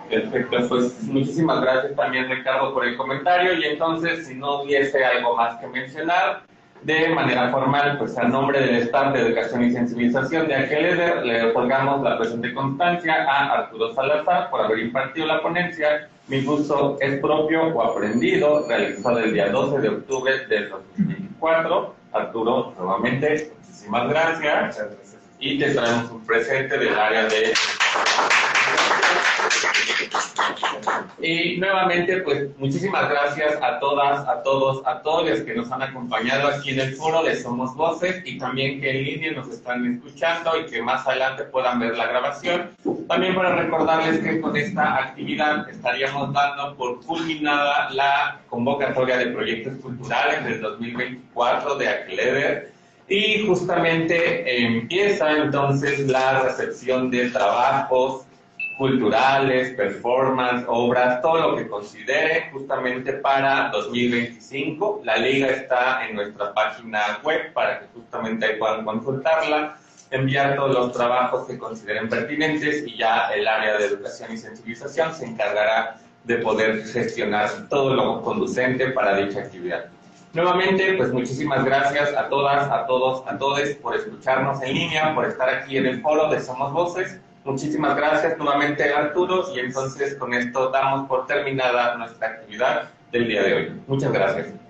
Perfecto, pues muchísimas gracias también, Ricardo, por el comentario. Y entonces, si no hubiese algo más que mencionar, de manera formal, pues a nombre del staff de Educación y Sensibilización de Aqueleder, le otorgamos la presente constancia a Arturo Salazar por haber impartido la ponencia. Mi gusto es propio o aprendido, realizado el día 12 de octubre del 2024. Arturo, nuevamente, muchísimas gracias. Muchas gracias. Y te traemos un presente del área de... Y nuevamente, pues muchísimas gracias a todas, a todos, a todos los que nos han acompañado aquí en el foro de Somos Voces y también que en línea nos están escuchando y que más adelante puedan ver la grabación. También para recordarles que con esta actividad estaríamos dando por culminada la convocatoria de proyectos culturales del 2024 de Aqueleder. Y justamente empieza entonces la recepción de trabajos culturales, performance, obras, todo lo que considere justamente para 2025. La liga está en nuestra página web para que justamente ahí puedan consultarla, enviar todos los trabajos que consideren pertinentes y ya el área de educación y sensibilización se encargará de poder gestionar todo lo conducente para dicha actividad. Nuevamente, pues muchísimas gracias a todas, a todos, a todes por escucharnos en línea, por estar aquí en el foro de Somos Voces. Muchísimas gracias nuevamente, Arturo, y entonces con esto damos por terminada nuestra actividad del día de hoy. Muchas gracias.